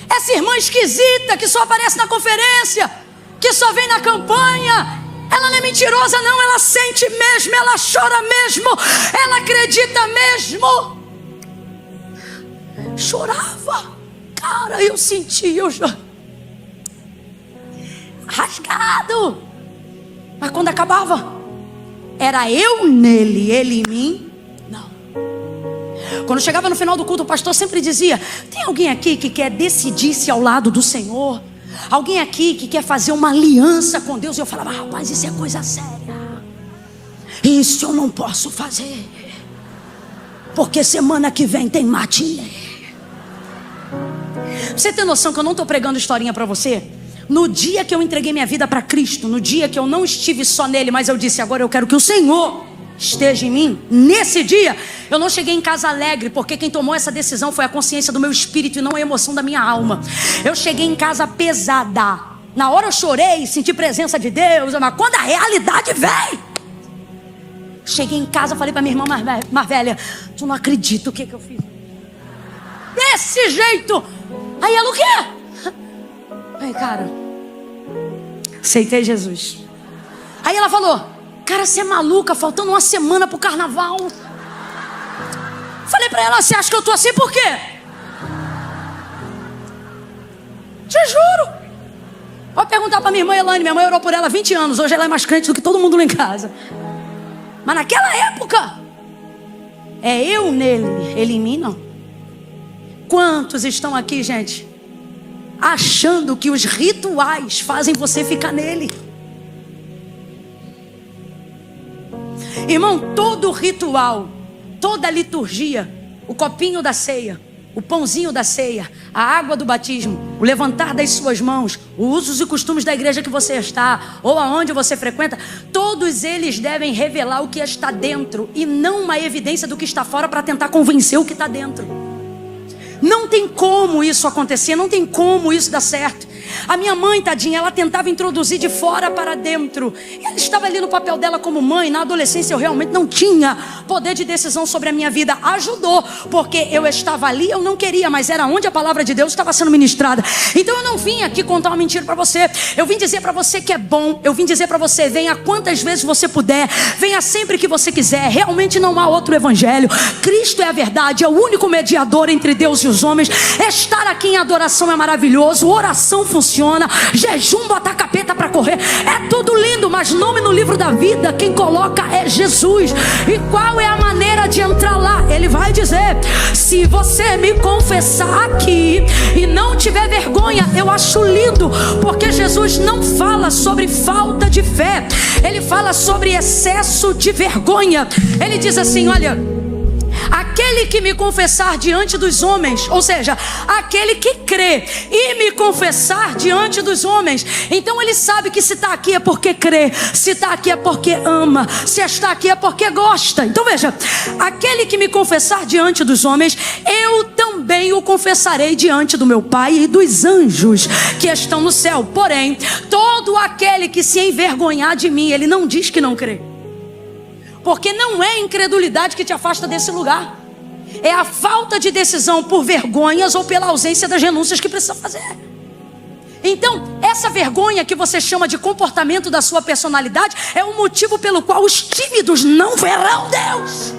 Essa irmã esquisita que só aparece na conferência, que só vem na campanha, ela não é mentirosa não, ela sente mesmo, ela chora mesmo, ela acredita mesmo. Chorava, cara, eu sentia, rasgado. Mas quando acabava, era eu nele, ele em mim, não. Quando chegava no final do culto, o pastor sempre dizia: tem alguém aqui que quer decidir-se ao lado do Senhor? Alguém aqui que quer fazer uma aliança com Deus? E eu falava: rapaz, isso é coisa séria. Isso eu não posso fazer, porque semana que vem tem matinê. Você tem noção que eu não estou pregando historinha para você? No dia que eu entreguei minha vida para Cristo, no dia que eu não estive só nele, mas eu disse: agora eu quero que o Senhor esteja em mim. Nesse dia, eu não cheguei em casa alegre, porque quem tomou essa decisão foi a consciência do meu espírito e não a emoção da minha alma. Eu cheguei em casa pesada. Na hora eu chorei, senti presença de Deus, mas quando a realidade vem, cheguei em casa, falei para minha irmã mais velha: tu não acredita o que eu fiz desse jeito. Aí ela: o quê? Aí, cara, aceitei Jesus. Aí ela falou: cara, você é maluca, faltando uma semana pro carnaval. Falei pra ela: você acha que eu tô assim por quê? Te juro. Vou perguntar pra minha irmã Elane. Minha mãe orou por ela 20 anos. Hoje ela é mais crente do que todo mundo lá em casa. Mas naquela época, é eu nele, ele em mim não. Quantos estão aqui, gente, achando que os rituais fazem você ficar nele? Irmão, todo ritual, toda liturgia, o copinho da ceia, o pãozinho da ceia, a água do batismo, o levantar das suas mãos, os usos e costumes da igreja que você está, ou aonde você frequenta, todos eles devem revelar o que está dentro e não uma evidência do que está fora para tentar convencer o que está dentro. Não tem como isso acontecer, não tem como isso dar certo. A minha mãe, tadinha, ela tentava introduzir de fora para dentro. Ela estava ali no papel dela como mãe. Na adolescência eu realmente não tinha poder de decisão sobre a minha vida. Ajudou, porque eu estava ali, eu não queria, mas era onde a palavra de Deus estava sendo ministrada. Então eu não vim aqui contar uma mentira para você. Eu vim dizer para você que é bom. Eu vim dizer para você: venha quantas vezes você puder, venha sempre que você quiser. Realmente não há outro evangelho. Cristo é a verdade, é o único mediador entre Deus e os homens. Estar aqui em adoração é maravilhoso, oração funciona, jejum botar capeta para correr, é tudo lindo, mas nome no livro da vida quem coloca é Jesus. E qual é a maneira de entrar lá? Ele vai dizer: se você me confessar aqui e não tiver vergonha. Eu acho lindo, porque Jesus não fala sobre falta de fé, ele fala sobre excesso de vergonha. Ele diz assim: olha, aquele que me confessar diante dos homens, ou seja, aquele que crê e me confessar diante dos homens. Então ele sabe que se está aqui é porque crê, se está aqui é porque ama, se está aqui é porque gosta. Então veja, aquele que me confessar diante dos homens, eu também o confessarei diante do meu Pai e dos anjos que estão no céu. Porém, todo aquele que se envergonhar de mim, ele não diz que não crê. Porque não é incredulidade que te afasta desse lugar, é a falta de decisão por vergonhas ou pela ausência das renúncias que precisa fazer. Então, essa vergonha que você chama de comportamento da sua personalidade é o motivo pelo qual os tímidos não verão Deus.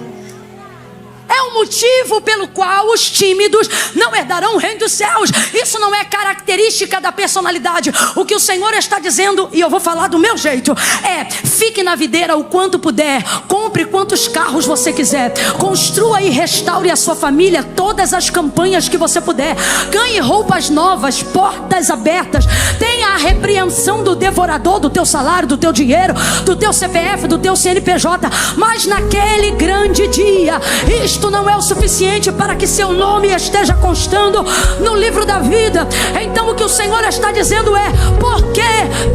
É o motivo pelo qual os tímidos não herdarão o reino dos céus. Isso não é característica da personalidade. O que o Senhor está dizendo, e eu vou falar do meu jeito, é: fique na videira o quanto puder, compre quantos carros você quiser, construa e restaure a sua família, todas as campanhas que você puder, ganhe roupas novas, portas abertas, tenha a repreensão do devorador do teu salário, do teu dinheiro, do teu CPF, do teu CNPJ. Mas naquele grande dia, isto não é o suficiente para que seu nome esteja constando no livro da vida. Então o que o Senhor está dizendo é: porque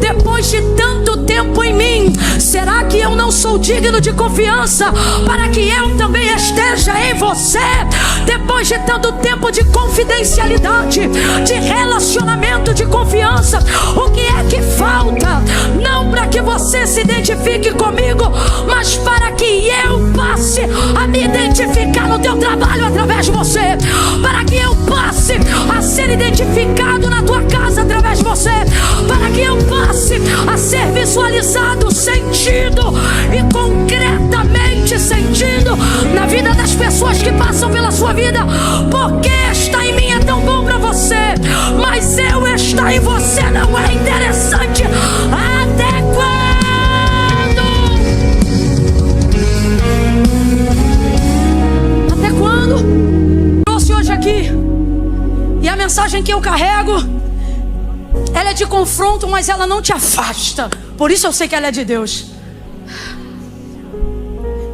depois de tanto tempo em mim, será que eu não sou digno de confiança para que eu também esteja em você? Depois de tanto tempo de confidencialidade, de relacionamento, de confiança, o que é que falta? Não para que você se identifique comigo, mas para que eu passe a me identificar no teu trabalho através de você, para que eu passe a ser identificado na tua casa através de você, para que eu passe a ser visualizado, sentido e concretamente sentido na vida das pessoas que passam pela sua vida. Porque estar em mim é tão bom para você, mas eu estar em você não é interessante. Até quando? Trouxe hoje aqui, e a mensagem que eu carrego, ela é de confronto, mas ela não te afasta. Por isso eu sei que ela é de Deus.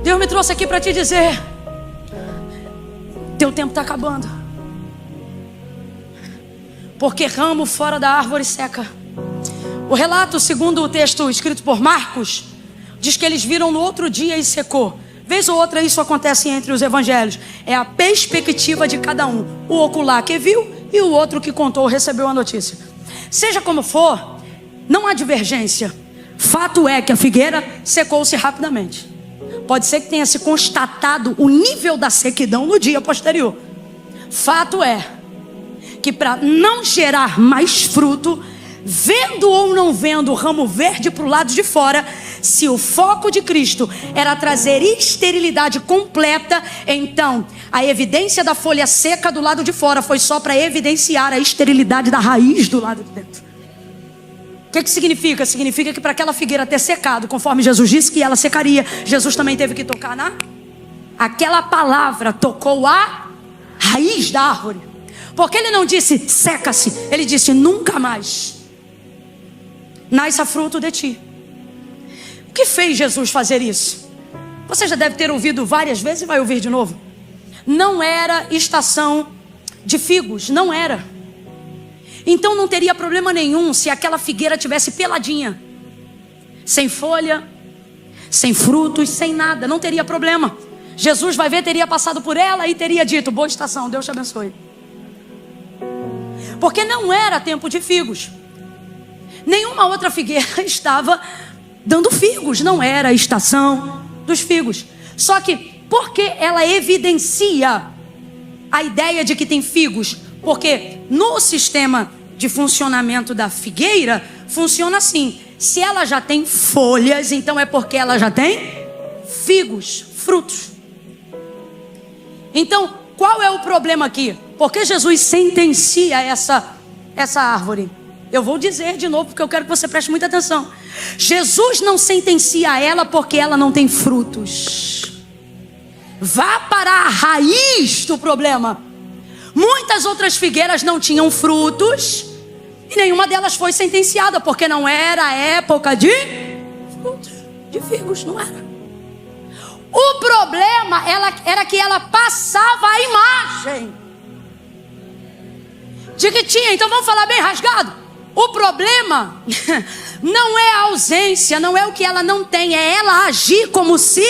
Deus me trouxe aqui para te dizer: teu tempo está acabando. Porque ramo fora da árvore seca. O relato, segundo o texto escrito por Marcos, diz que eles viram no outro dia e secou. Vez ou outra isso acontece entre os evangelhos. É a perspectiva de cada um. O ocular que viu e o outro que contou, recebeu a notícia. Seja como for, não há divergência. Fato é que a figueira secou-se rapidamente. Pode ser que tenha se constatado o nível da sequidão no dia posterior. Fato é que para não gerar mais fruto, vendo ou não vendo o ramo verde para o lado de fora, se o foco de Cristo era trazer esterilidade completa, então a evidência da folha seca do lado de fora foi só para evidenciar a esterilidade da raiz do lado de dentro. O que significa? Significa que para aquela figueira ter secado, conforme Jesus disse que ela secaria, Jesus também teve que tocar aquela palavra tocou a raiz da árvore. Porque ele não disse seca-se, ele disse nunca mais nasça fruto de ti. O que fez Jesus fazer isso? Você já deve ter ouvido várias vezes e vai ouvir de novo. Não era estação de figos, não era. Então não teria problema nenhum se aquela figueira tivesse peladinha, sem folha, sem frutos, sem nada, não teria problema. Jesus vai ver, teria passado por ela e teria dito: boa estação, Deus te abençoe. Porque não era tempo de figos. Nenhuma outra figueira estava dando figos, não era a estação dos figos. Só que, por que ela evidencia a ideia de que tem figos? Porque no sistema de funcionamento da figueira, funciona assim: se ela já tem folhas, então é porque ela já tem figos, frutos. Então, qual é o problema aqui? Por que Jesus sentencia essa árvore? Eu vou dizer de novo, porque eu quero que você preste muita atenção. Jesus não sentencia ela porque ela não tem frutos. Vá para a raiz do problema. Muitas outras figueiras não tinham frutos e nenhuma delas foi sentenciada, porque não era a época de frutos, de figos, não era. O problema era que ela passava a imagem de que tinha. Então vamos falar bem rasgado. O problema não é a ausência, não é o que ela não tem, é ela agir como se...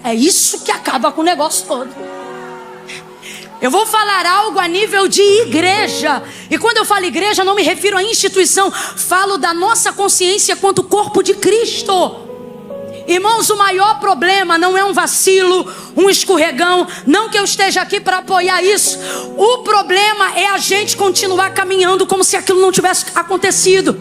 É isso que acaba com o negócio todo. Eu vou falar algo a nível de igreja. E quando eu falo igreja, não me refiro à instituição. Falo da nossa consciência quanto corpo de Cristo. Irmãos, o maior problema não é um vacilo, um escorregão. Não que eu esteja aqui para apoiar isso. O problema é a gente continuar caminhando como se aquilo não tivesse acontecido.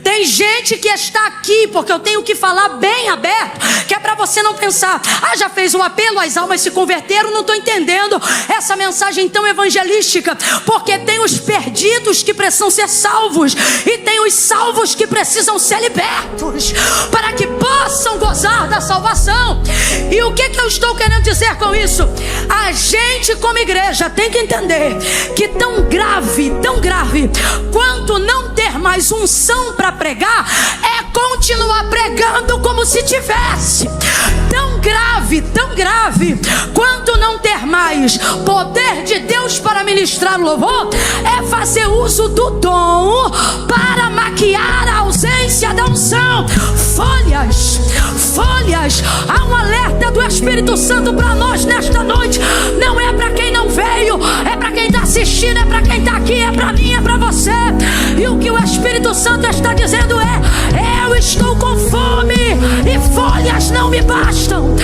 Tem gente que está aqui, porque eu tenho que falar bem aberto, que é para você não pensar: ah, já fez o apelo, as almas se converteram, não estou entendendo essa mensagem tão evangelística. Porque tem os perdidos que precisam ser salvos, e tem os salvos que precisam ser libertos, para que possam gozar da salvação. E o que eu estou querendo dizer com isso? A gente como igreja tem que entender que tão grave quanto não ter mais unção para pregar, é continuar pregando como se tivesse. Tão grave quanto não ter mais poder de Deus para ministrar o louvor, é fazer uso do dom para maquiar a ausência da unção. Folhas, há um alerta do Espírito Santo para nós nesta noite. Não é para quem não veio, é para quem está assistindo, é para quem está aqui, é para mim, é para você. E o que o Espírito Santo está dizendo é: eu estou com fome, e folhas não me bastam,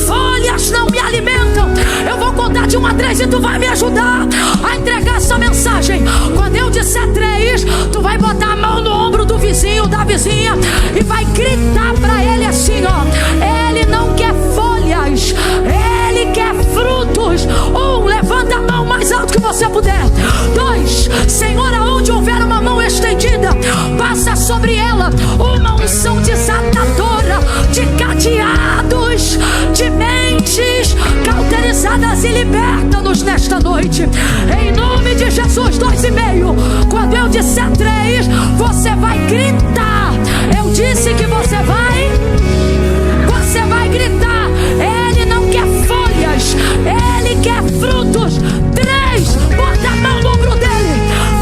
folhas não me alimentam. Eu vou contar de 1 a 3 e tu vai me ajudar a entregar essa mensagem. Quando eu disser 3, tu vai botar a mão no ombro do vizinho, da vizinha, e vai gritar para ele assim, ó: ele não quer folhas, ele quer frutos. 1, levanta a mão mais alto que você puder. 2, Senhor, aonde houver uma mão estendida, passa sobre ela uma unção desatadora de cadeados, de mentes cauterizadas, e liberta-nos nesta noite, em nome de Jesus. 2,5. Quando eu disser 3, você vai gritar. Eu disse que você vai gritar: ele não quer folhas, ele quer frutos. 3, bota a mão no ombro dele,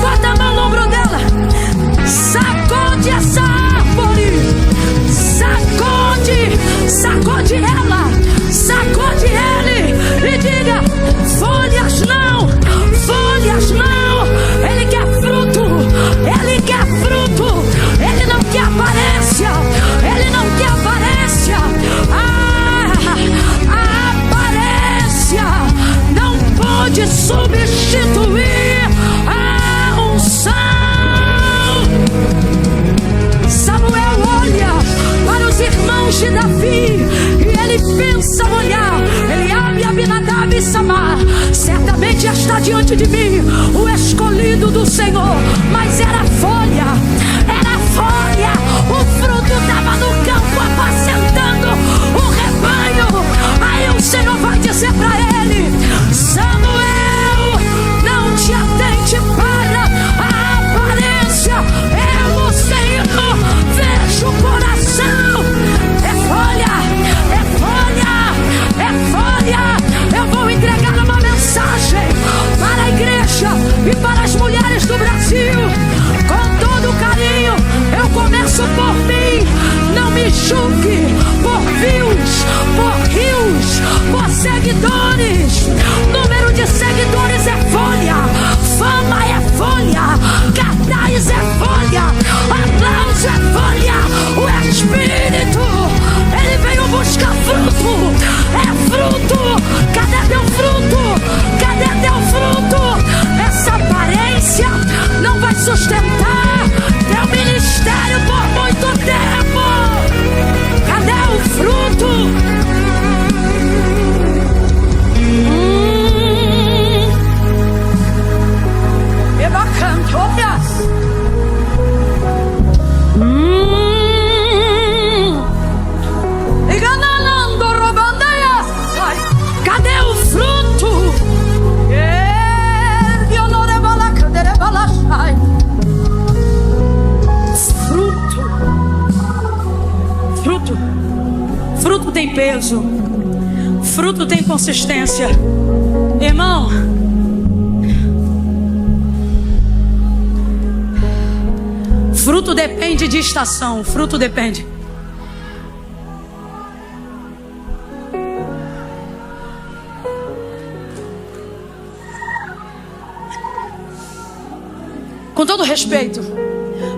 bota a mão no ombro dela. Sacode essa árvore, sacode ela, sacode ele, e diga: folhas não, ele quer fruto, ele não quer aparência, a aparência não pode substituir a unção. Samuel olha para os irmãos de Davi e ele pensa no olhar: Eliabe, Abinadab e Samar, certamente está diante de mim o escolhido do Senhor. Mas era folha, o fruto estava no campo apacentando o rebanho. Aí o Senhor vai dizer para ele: Samuel, não te atente para a aparência, eu, o Senhor, vejo o coração. Eu vou entregar uma mensagem para a igreja e para as mulheres do Brasil, com todo carinho. Eu começo por mim. Não me julgue por views, por rios, por seguidores. Número de seguidores é folha, fama é folha, cartaz é folha, aplauso é folha. O Espírito, ele veio buscar fruto. É fruto. Cadê teu fruto? Cadê teu fruto? Essa aparência não vai sustentar teu ministério por muito tempo. Cadê o fruto? Cadê o fruto? Fruto tem peso, fruto tem consistência. Irmão, fruto depende de estação, fruto depende. Com todo respeito,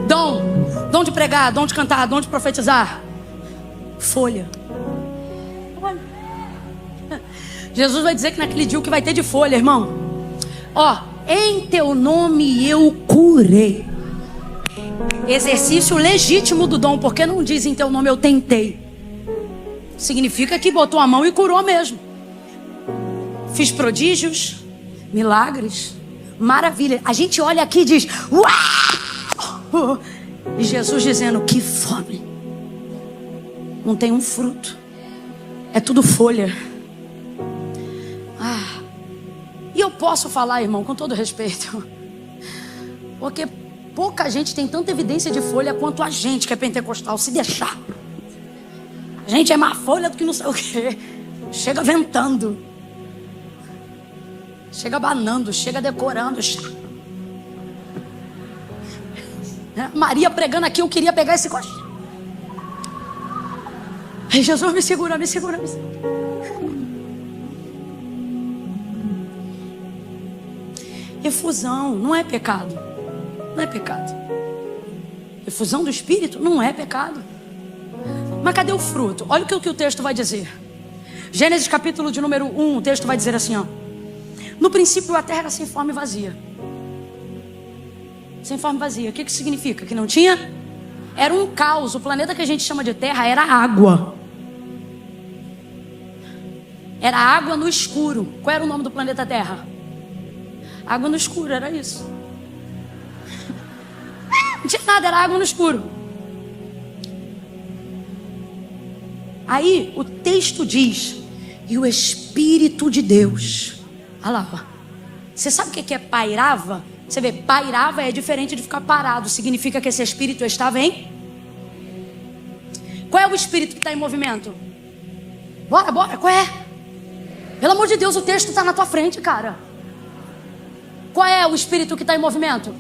dom de pregar, dom de cantar, dom de profetizar, folha. Jesus vai dizer que naquele dia o que vai ter de folha, irmão. Ó, em teu nome eu curei. Exercício legítimo do dom, porque não diz em teu nome eu tentei. Significa que botou a mão e curou mesmo. Fiz prodígios, milagres, maravilha. A gente olha aqui e diz: uau! E Jesus dizendo: que fome. Não tem um fruto. É tudo folha. E eu posso falar, irmão, com todo respeito, porque pouca gente tem tanta evidência de folha quanto a gente que é pentecostal, se deixar. A gente é mais folha do que não sei o quê. Chega ventando, chega banando, chega decorando. Maria pregando aqui, eu queria pegar esse coxinho. Aí Jesus me segura, me segura, me segura. Efusão não é pecado. Não é pecado. Efusão do Espírito não é pecado. Mas cadê o fruto? Olha o que o texto vai dizer. Gênesis capítulo de número 1, o texto vai dizer assim, ó: no princípio a terra era sem forma e vazia. Sem forma e vazia. O que significa? Que não tinha? Era um caos. O planeta que a gente chama de terra era água. Era água no escuro. Qual era o nome do planeta Terra? Água no escuro, era isso. Não tinha nada, era água no escuro. Aí o texto diz: e o Espírito de Deus. Olha lá, ó. Você sabe o que é pairava? Você vê, pairava é diferente de ficar parado. Significa que esse Espírito estava em... Qual é o Espírito que está em movimento? Bora, bora, qual é? Pelo amor de Deus, o texto está na tua frente, cara. Qual é o Espírito que está em movimento?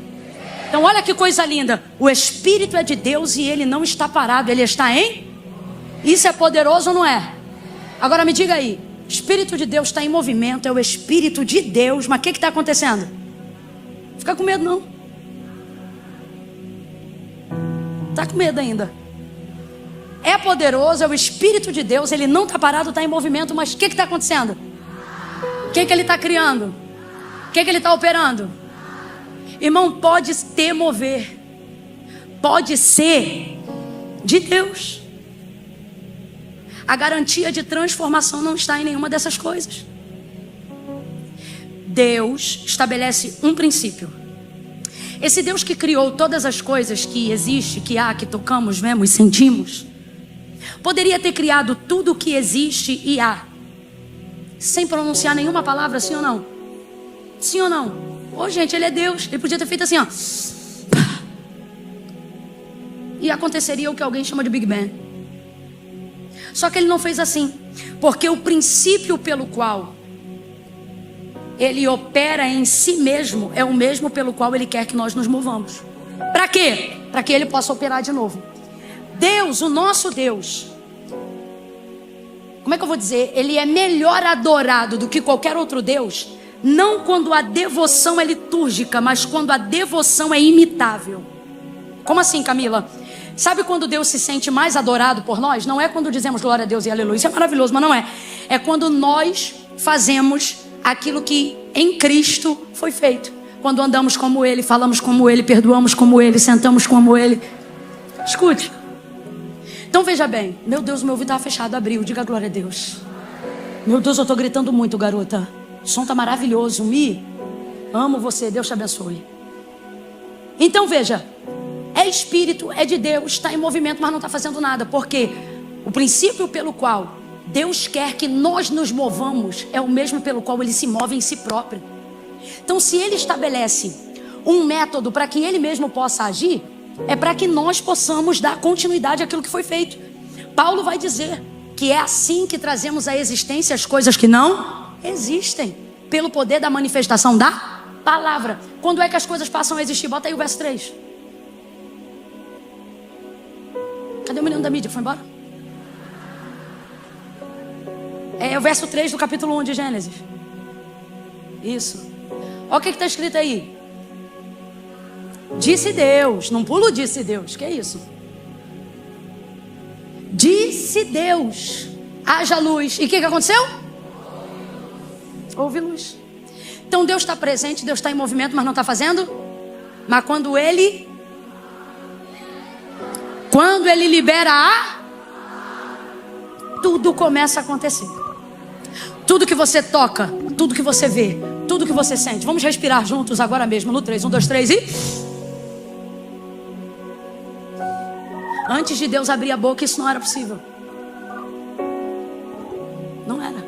Então olha que coisa linda. O Espírito é de Deus e ele não está parado. Ele está em... Isso é poderoso ou não é? Agora me diga aí. O Espírito de Deus está em movimento. É o Espírito de Deus. Mas o que está acontecendo? Fica com medo não. Está com medo ainda. É poderoso, é o Espírito de Deus. Ele não está parado, está em movimento. Mas o que está acontecendo? O que ele está criando? O que ele está operando? Irmão, pode ter mover. Pode ser de Deus. A garantia de transformação não está em nenhuma dessas coisas. Deus estabelece um princípio. Esse Deus que criou todas as coisas que existe, que há, que tocamos, vemos, sentimos, poderia ter criado tudo o que existe e há, sem pronunciar nenhuma palavra, sim ou não? Sim ou não? Ô gente, ele é Deus. Ele podia ter feito assim, ó, e aconteceria o que alguém chama de Big Bang. Só que ele não fez assim, porque o princípio pelo qual ele opera em si mesmo é o mesmo pelo qual ele quer que nós nos movamos. Para quê? Para que ele possa operar de novo. Deus, o nosso Deus, como é que eu vou dizer? Ele é melhor adorado do que qualquer outro Deus. Não quando a devoção é litúrgica, mas quando a devoção é imitável. Como assim, Camila? Sabe quando Deus se sente mais adorado por nós? Não é quando dizemos glória a Deus e aleluia. Isso é maravilhoso, mas não é. É quando nós fazemos aquilo que em Cristo foi feito. Quando andamos como Ele, falamos como Ele, perdoamos como Ele, sentamos como Ele. Escute. Então veja bem. Meu Deus, meu ouvido estava fechado, abriu. Diga glória a Deus. Meu Deus, eu estou gritando muito, garota. O som está maravilhoso. Mi, amo você, Deus te abençoe. Então veja. É Espírito, é de Deus, está em movimento, mas não está fazendo nada. Porque o princípio pelo qual Deus quer que nós nos movamos é o mesmo pelo qual Ele se move em si próprio. Então se Ele estabelece um método para que Ele mesmo possa agir, é para que nós possamos dar continuidade àquilo que foi feito. Paulo vai dizer que é assim que trazemos à existência as coisas que não existem, pelo poder da manifestação da palavra. Quando é que as coisas passam a existir? Bota aí o verso 3. Cadê o menino da mídia? Foi embora? É o verso 3 do capítulo 1 de Gênesis. Isso. Olha o que está escrito aí. Disse Deus. Não pulo disse Deus. Que é isso? Disse disse Deus: haja luz. E o que aconteceu? Houve luz. Então Deus está presente, Deus está em movimento, mas não está fazendo. Mas quando Ele libera tudo começa a acontecer. Tudo que você toca, tudo que você vê, tudo que você sente. Vamos respirar juntos agora mesmo no 3, 1, 2, 3 e... Antes de Deus abrir a boca, isso não era possível. Não era.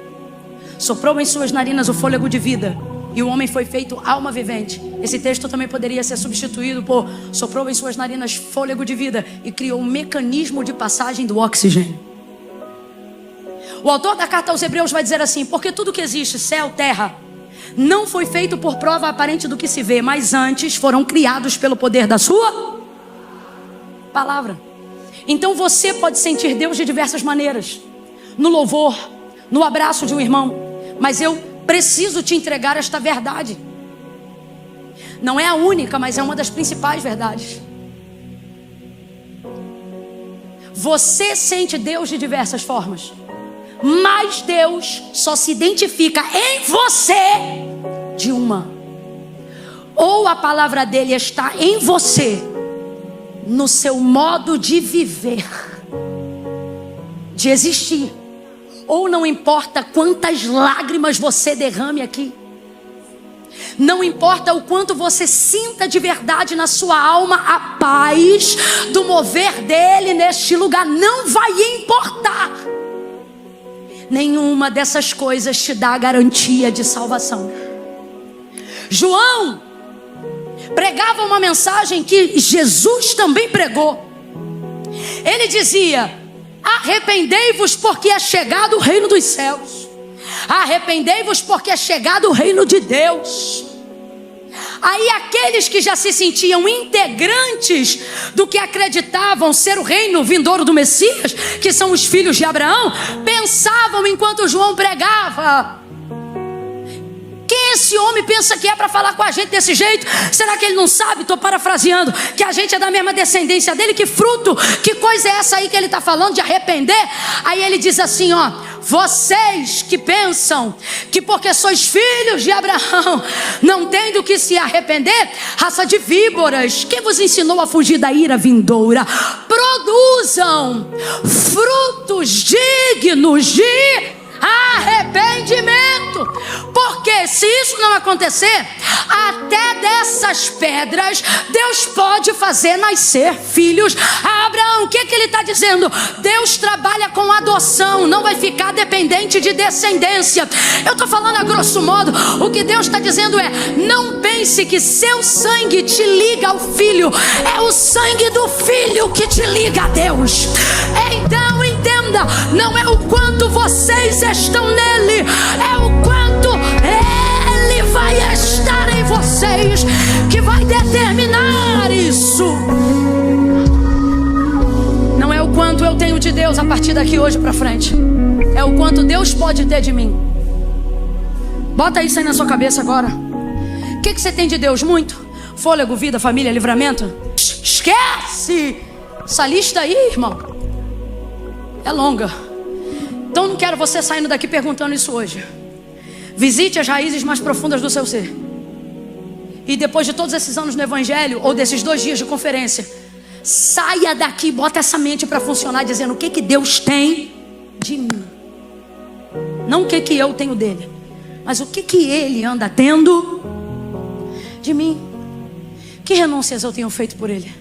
Soprou em suas narinas o fôlego de vida, e o homem foi feito alma vivente. Esse texto também poderia ser substituído por: soprou em suas narinas fôlego de vida e criou um mecanismo de passagem do oxigênio. O autor da carta aos Hebreus vai dizer assim: porque tudo que existe, céu, terra, não foi feito por prova aparente do que se vê, mas antes foram criados pelo poder da sua palavra. Então você pode sentir Deus de diversas maneiras: no louvor, no abraço de um irmão. Mas eu preciso te entregar esta verdade. Não é a única, mas é uma das principais verdades. Você sente Deus de diversas formas, mas Deus só se identifica em você de uma. Ou a palavra dele está em você, no seu modo de viver, de existir. Ou não importa quantas lágrimas você derrame aqui, não importa o quanto você sinta de verdade na sua alma a paz do mover dele neste lugar, não vai importar. Nenhuma dessas coisas te dá a garantia de salvação. João pregava uma mensagem que Jesus também pregou. Ele dizia: arrependei-vos porque é chegado o reino dos céus. Arrependei-vos porque é chegado o reino de Deus. Aí aqueles que já se sentiam integrantes do que acreditavam ser o reino vindouro do Messias, que são os filhos de Abraão, pensavam enquanto João pregava: quem esse homem pensa que é para falar com a gente desse jeito? Será que ele não sabe, estou parafraseando, que a gente é da mesma descendência dele? Que fruto, que coisa é essa aí que ele está falando de arrepender? Aí ele diz assim, ó: vocês que pensam que porque sois filhos de Abraão não tem do que se arrepender, raça de víboras, quem vos ensinou a fugir da ira vindoura? Produzam frutos dignos de arrependimento, porque se isso não acontecer, até dessas pedras Deus pode fazer nascer filhos a Abraão. O que ele está dizendo? Deus trabalha com adoção, não vai ficar dependente de descendência. Eu estou falando a grosso modo. O que Deus está dizendo é: não pense que seu sangue te liga ao filho, é o sangue do filho que te liga a Deus. Então entenda, não é o quanto vocês estão nele, é o quanto ele vai estar em vocês que vai determinar isso. Não é o quanto eu tenho de Deus a partir daqui hoje para frente, é o quanto Deus pode ter de mim. Bota isso aí na sua cabeça agora. O que você tem de Deus? Muito? Fôlego, vida, família, livramento? Esquece essa lista aí, irmão, é longa. Então não quero você saindo daqui perguntando isso hoje. Visite as raízes mais profundas do seu ser. E depois de todos esses anos no Evangelho, ou desses 2 dias de conferência, saia daqui e bota essa mente para funcionar, dizendo: o que Deus tem de mim? Não o que eu tenho dele, mas o que ele anda tendo de mim. Que renúncias eu tenho feito por ele?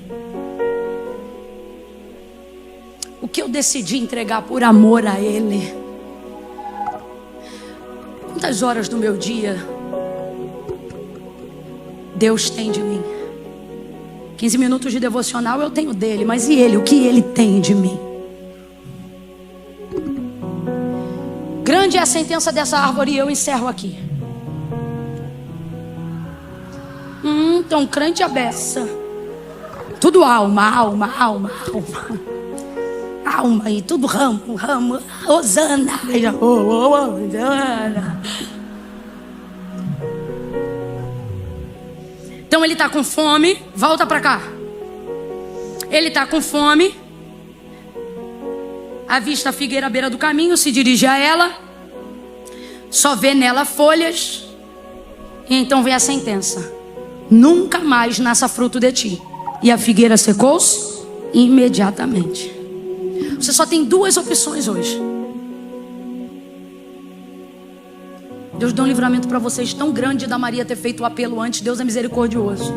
O que eu decidi entregar por amor a ele? Quantas horas do meu dia Deus tem de mim? 15 minutos de devocional eu tenho dele, mas e ele? O que ele tem de mim? Grande é a sentença dessa árvore e eu encerro aqui. Então crente a beça. Tudo alma e tudo ramo, Osana. Então ele está com fome, volta para cá. Ele está com fome. avista a figueira à beira do caminho, se dirige a ela, só vê nela folhas, e então vem a sentença: nunca mais nasça fruto de ti. E a figueira secou-se imediatamente. Você só tem duas opções hoje. Deus deu um livramento para vocês tão grande da Maria ter feito o apelo antes. Deus é misericordioso.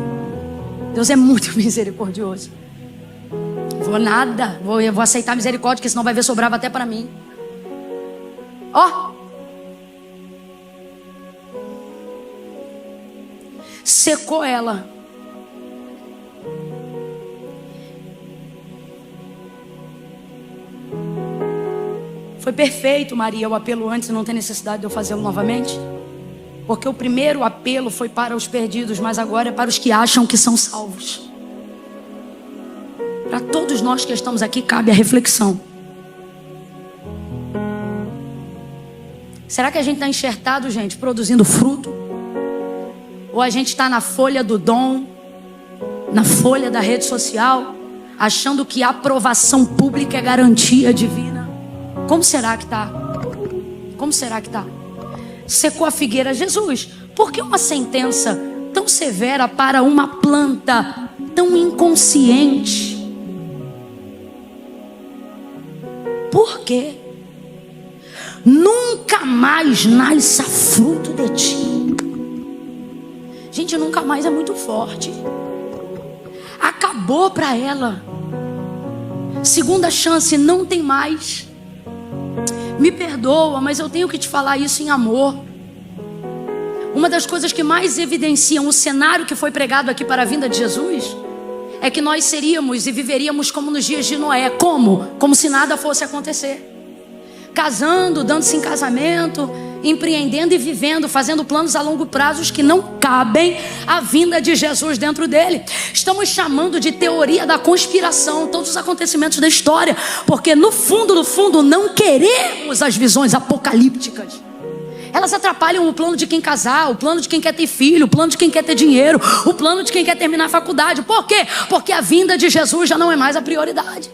Deus é muito misericordioso. Eu vou aceitar a misericórdia, porque senão vai ver sobrava até para mim. Secou ela. Foi perfeito, Maria, o apelo antes, não tem necessidade de eu fazê-lo novamente. Porque o primeiro apelo foi para os perdidos, mas agora é para os que acham que são salvos. Para todos nós que estamos aqui cabe a reflexão. Será que a gente está enxertado, gente, produzindo fruto? Ou a gente está na folha do dom, na folha da rede social, achando que a aprovação pública é garantia divina? Como será que está? Como será que está? Secou a figueira. Jesus, por que uma sentença tão severa para uma planta tão inconsciente? Por quê? Nunca mais nasça fruto de ti. Gente, nunca mais é muito forte. Acabou para ela. Segunda chance, não tem mais. Me perdoa, mas eu tenho que te falar isso em amor. Uma das coisas que mais evidenciam o cenário que foi pregado aqui para a vinda de Jesus é que nós seríamos e viveríamos como nos dias de Noé. Como? Como se nada fosse acontecer. Casando, dando-se em casamento, empreendendo e vivendo, fazendo planos a longo prazo que não cabem à vinda de Jesus dentro dele. Estamos chamando de teoria da conspiração todos os acontecimentos da história, porque no fundo, não queremos as visões apocalípticas. Elas atrapalham o plano de quem casar, o plano de quem quer ter filho, o plano de quem quer ter dinheiro, o plano de quem quer terminar a faculdade. Por quê? Porque a vinda de Jesus já não é mais a prioridade.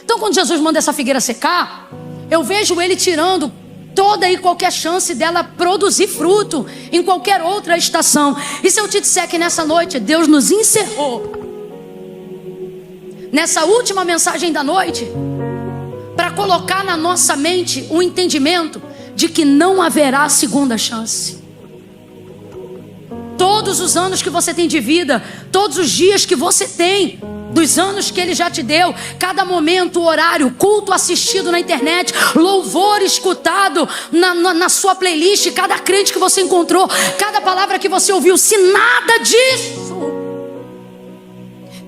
Então, quando Jesus manda essa figueira secar, eu vejo ele tirando toda e qualquer chance dela produzir fruto em qualquer outra estação. E se eu te disser que nessa noite Deus nos encerrou nessa última mensagem da noite para colocar na nossa mente o entendimento de que não haverá segunda chance. Todos os anos que você tem de vida, todos os dias que você tem, dos anos que Ele já te deu, cada momento, horário, culto assistido na internet, louvor escutado na sua playlist, cada crente que você encontrou, cada palavra que você ouviu, se nada disso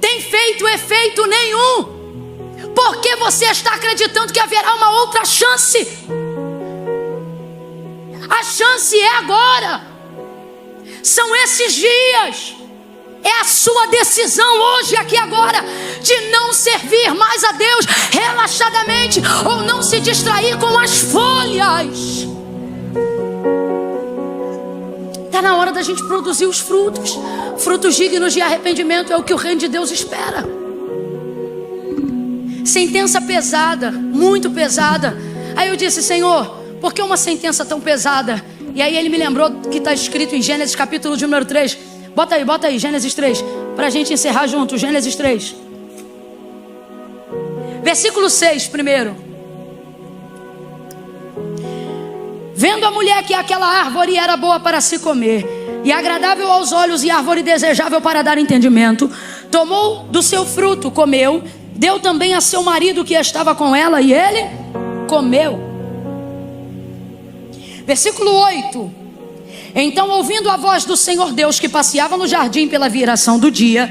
tem feito efeito nenhum, por que você está acreditando que haverá uma outra chance? A chance é agora, são esses dias. É a sua decisão hoje, aqui agora, de não servir mais a Deus relaxadamente, ou não se distrair com as folhas. Está na hora da gente produzir os frutos. Frutos dignos de arrependimento é o que o reino de Deus espera. Sentença pesada, muito pesada. Aí eu disse: Senhor, por que uma sentença tão pesada? E aí ele me lembrou que está escrito em Gênesis capítulo de número 3. Bota aí, Gênesis 3, para a gente encerrar junto, Gênesis 3. Versículo 6 primeiro. Vendo a mulher que aquela árvore era boa para se comer, e agradável aos olhos, e árvore desejável para dar entendimento, tomou do seu fruto, comeu, deu também a seu marido que estava com ela, e ele comeu. Versículo 8. Então, ouvindo a voz do Senhor Deus que passeava no jardim pela viração do dia,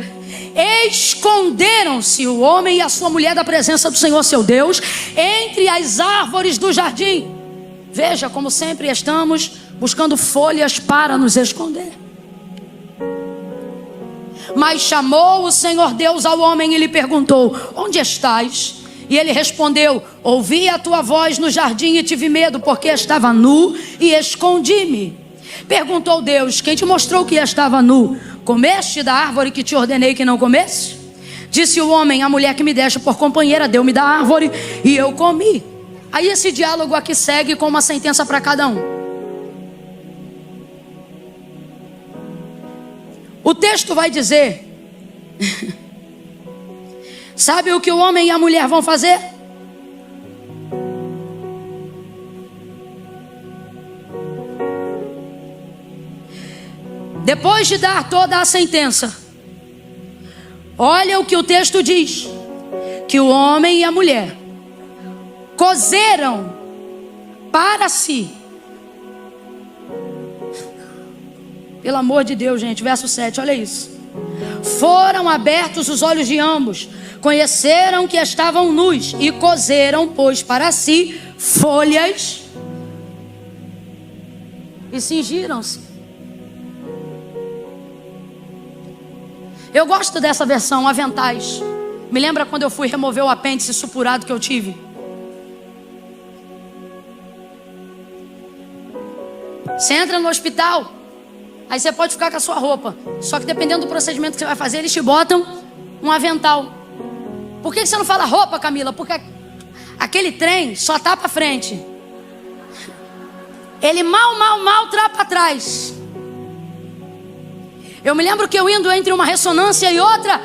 esconderam-se o homem e a sua mulher da presença do Senhor seu Deus entre as árvores do jardim. Veja como sempre estamos buscando folhas para nos esconder. Mas chamou o Senhor Deus ao homem e lhe perguntou: onde estás? E ele respondeu: ouvi a tua voz no jardim e tive medo, porque estava nu e escondi-me. Perguntou Deus: quem te mostrou que estava nu? Comeste da árvore que te ordenei que não comesse? Disse o homem: a mulher que me deste por companheira deu-me da árvore e eu comi. Aí esse diálogo aqui segue com uma sentença para cada um. O texto vai dizer: sabe o que o homem e a mulher vão fazer? Depois de dar toda a sentença, olha o que o texto diz: que o homem e a mulher cozeram para si. Pelo amor de Deus, gente, verso 7, olha isso. Foram abertos os olhos de ambos, conheceram que estavam nus e cozeram, pois, para si folhas e cingiram-se. Eu gosto dessa versão, aventais. Me lembra quando eu fui remover o apêndice supurado que eu tive? Você entra no hospital, aí você pode ficar com a sua roupa. Só que dependendo do procedimento que você vai fazer, eles te botam um avental. Por que você não fala roupa, Camila? Porque aquele trem só tá pra frente. Ele mal tá pra trás. Eu me lembro que eu indo entre uma ressonância e outra,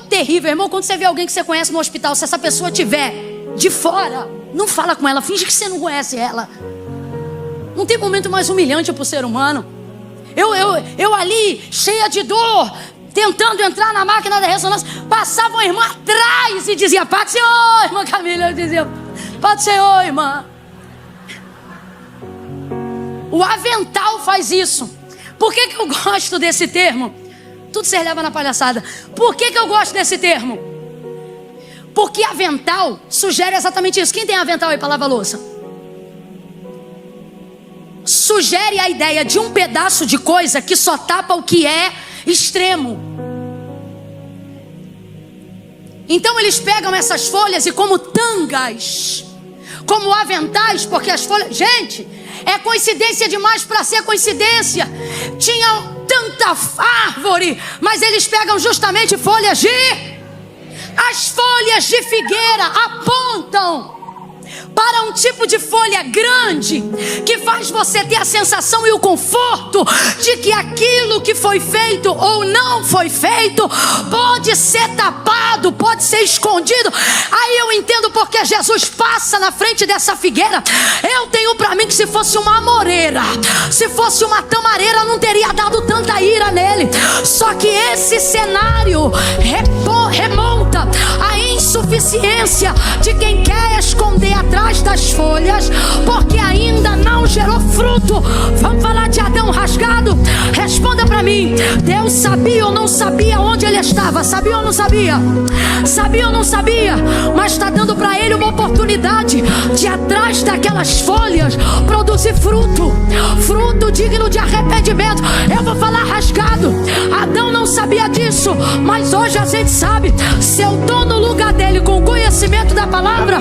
terrível, irmão. Quando você vê alguém que você conhece no hospital, se essa pessoa tiver de fora, não fala com ela, finge que você não conhece ela. Não tem momento mais humilhante para o ser humano. Eu ali, cheia de dor, tentando entrar na máquina da ressonância, passava uma irmã atrás e dizia: Paz do Senhor, irmã Camila. Eu dizia: Paz do Senhor, irmã. O avental faz isso. Por que eu gosto desse termo? Tudo se leva na palhaçada. Por que eu gosto desse termo? Porque avental sugere exatamente isso. Quem tem avental aí para lavar louça? Sugere a ideia de um pedaço de coisa que só tapa o que é extremo. Então eles pegam essas folhas e como tangas, como aventais, porque as folhas... Gente, é coincidência demais para ser coincidência. Tinha tanta árvore, mas eles pegam justamente folhas de... As folhas de figueira apontam para um tipo de folha grande que faz você ter a sensação e o conforto de que aquilo que foi feito ou não foi feito pode ser tapado, pode ser escondido. Aí eu entendo porque Jesus passa na frente dessa figueira. Eu tenho para mim que se fosse uma amoreira, se fosse uma tamareira, não teria dado tanta ira nele. Só que esse cenário remonta à insuficiência de quem quer esconder atrás das folhas, porque ainda não gerou fruto. Vamos falar de Adão rasgado? Responda para mim. Deus sabia ou não sabia onde ele estava? Sabia ou não sabia? Sabia ou não sabia? Mas está dando para ele uma oportunidade de atrás daquelas folhas produzir fruto, fruto digno de arrependimento. Eu vou falar rasgado. Adão não sabia disso, mas hoje a gente sabe. Se eu estou no lugar dele com conhecimento da palavra,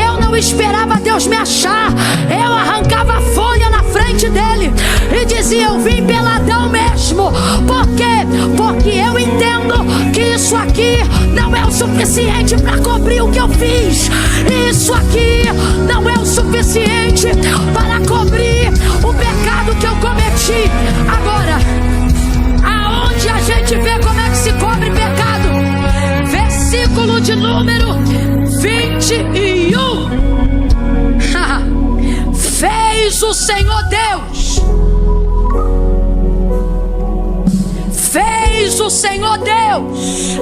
eu não esperava Deus me achar. Eu arrancava a folha na frente dele e dizia: eu vim pela Adão mesmo. Por quê? Porque eu entendo que isso aqui não é o suficiente para cobrir o que eu fiz. Isso aqui não é o suficiente para cobrir o pecado que eu cometi. Agora, aonde a gente vê como é que se cobre pecado? Versículo de número 21. Fez o Senhor Deus, fez o Senhor Deus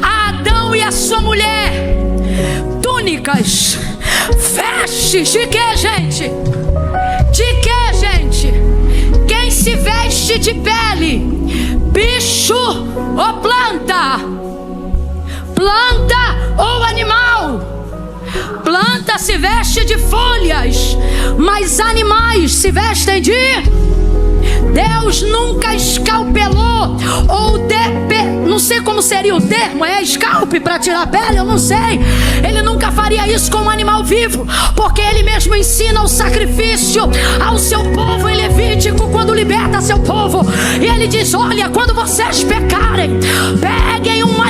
a Adão e a sua mulher túnicas, vestes de que, gente? De que, gente? Quem se veste de pele? Bicho ou planta? Planta ou animal? Planta se veste de folhas, mas animais se vestem de... Deus nunca escalpelou ou não sei como seria o termo, é scalp para tirar a pele, eu não sei. Ele nunca faria isso com um animal vivo, porque ele mesmo ensina o sacrifício ao seu povo em Levítico, quando liberta seu povo. E ele diz: olha, quando vocês pecarem, peguem um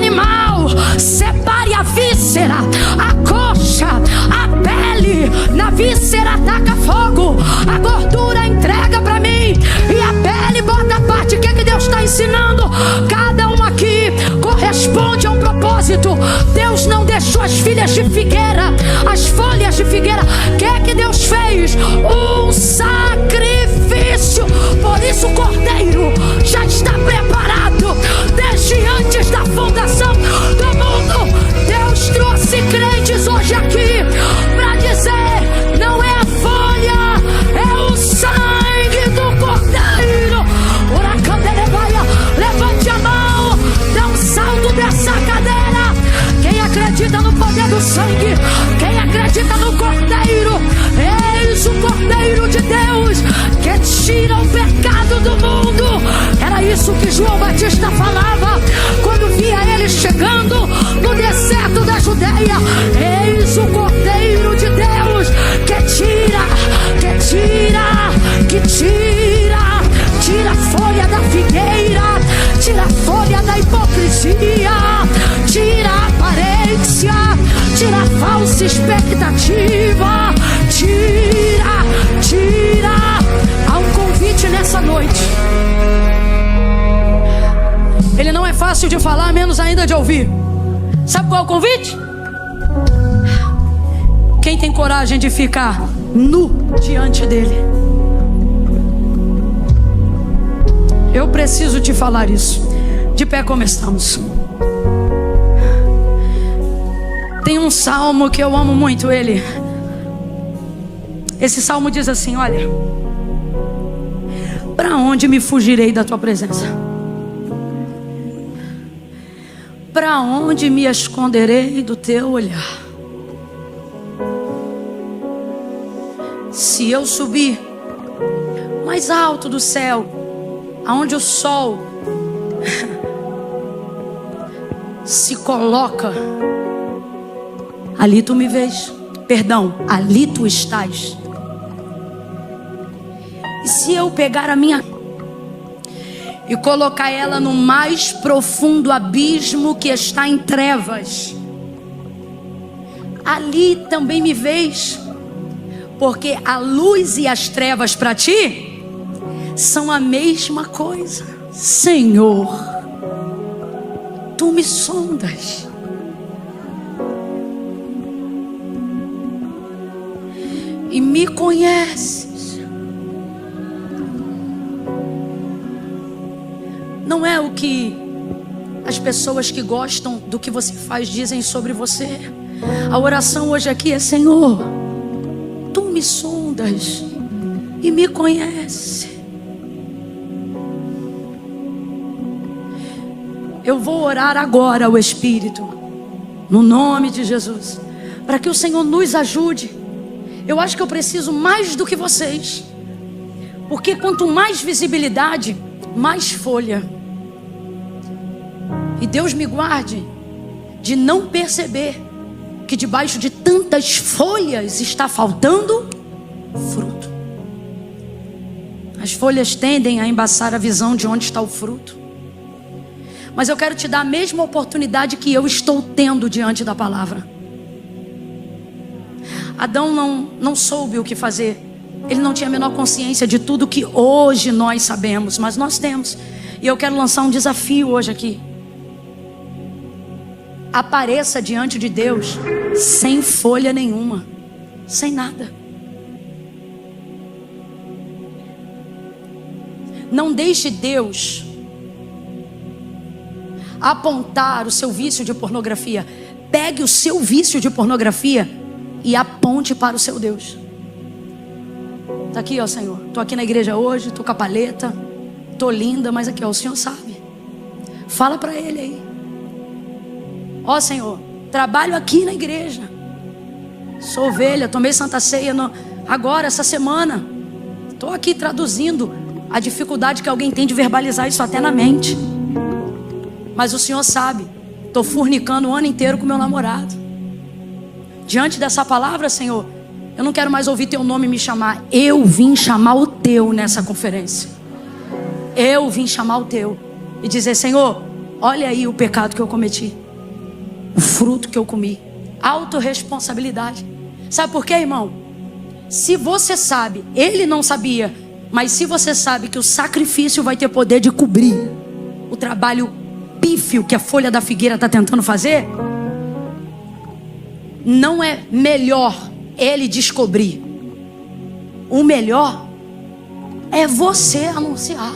as filhas de figueira, as folhas de figueira. O que é que Deus fez? Um sacrifício. Por isso o cordeiro já está preparado desde antes da fundação do mundo. Deus trouxe crentes hoje aqui para dizer: não é a folha, é o sangue do cordeiro. Levante a mão, dá um salto dessa cadeira. Quem acredita no poder do sangue, quem acredita no cordeiro, eis o cordeiro de Deus que tira o pecado do mundo. Era isso que João Batista falava quando via ele chegando no deserto da Judeia. Eis o cordeiro de Deus tira a folha da figueira, tira a folha da hipocrisia, tira a aparência, tira a falsa expectativa, tira. Há um convite nessa noite. Ele não é fácil de falar, menos ainda de ouvir. Sabe qual é o convite? Quem tem coragem de ficar nu diante dele? Eu preciso te falar isso. De pé como estamos. Tem um salmo que eu amo muito ele. Esse salmo diz assim: olha, para onde me fugirei da tua presença? Para onde me esconderei do teu olhar? Se eu subir mais alto do céu, aonde o sol se coloca, ali tu me vês. Perdão, ali tu estás. E se eu pegar a minha e colocar ela no mais profundo abismo que está em trevas, ali também me vês. Porque a luz e as trevas para ti são a mesma coisa. Senhor, tu me sondas. E me conheces. Não é o que as pessoas que gostam do que você faz dizem sobre você. A oração hoje aqui é: Senhor, tu me sondas e me conhece. Eu vou orar agora ao Espírito, no nome de Jesus, para que o Senhor nos ajude. Eu acho que eu preciso mais do que vocês, porque quanto mais visibilidade, mais folha. E Deus me guarde de não perceber que debaixo de tantas folhas está faltando fruto. As folhas tendem a embaçar a visão de onde está o fruto. Mas eu quero te dar a mesma oportunidade que eu estou tendo diante da palavra. Adão não soube o que fazer. Ele não tinha a menor consciência de tudo que hoje nós sabemos, mas nós temos. E eu quero lançar um desafio hoje aqui. Apareça diante de Deus sem folha nenhuma, sem nada. Não deixe Deus apontar o seu vício de pornografia. Pegue o seu vício de pornografia e aponte para o seu Deus. Está aqui, ó Senhor. Estou aqui na igreja hoje, estou com a paleta, estou linda, mas aqui, ó, o Senhor sabe. Fala para Ele aí. Ó Senhor, trabalho aqui na igreja, sou ovelha, tomei Santa Ceia agora, essa semana. Estou aqui traduzindo a dificuldade que alguém tem de verbalizar isso até na mente. Mas o Senhor sabe, estou fornicando o ano inteiro com meu namorado. Diante dessa palavra, Senhor, eu não quero mais ouvir teu nome me chamar. Eu vim chamar o teu nessa conferência. Eu vim chamar o teu e dizer: Senhor, olha aí o pecado que eu cometi, o fruto que eu comi. Autorresponsabilidade. Sabe por quê, irmão? Se você sabe, ele não sabia, mas se você sabe que o sacrifício vai ter poder de cobrir o trabalho pífio que a folha da figueira está tentando fazer, não é melhor ele descobrir. O melhor é você anunciar.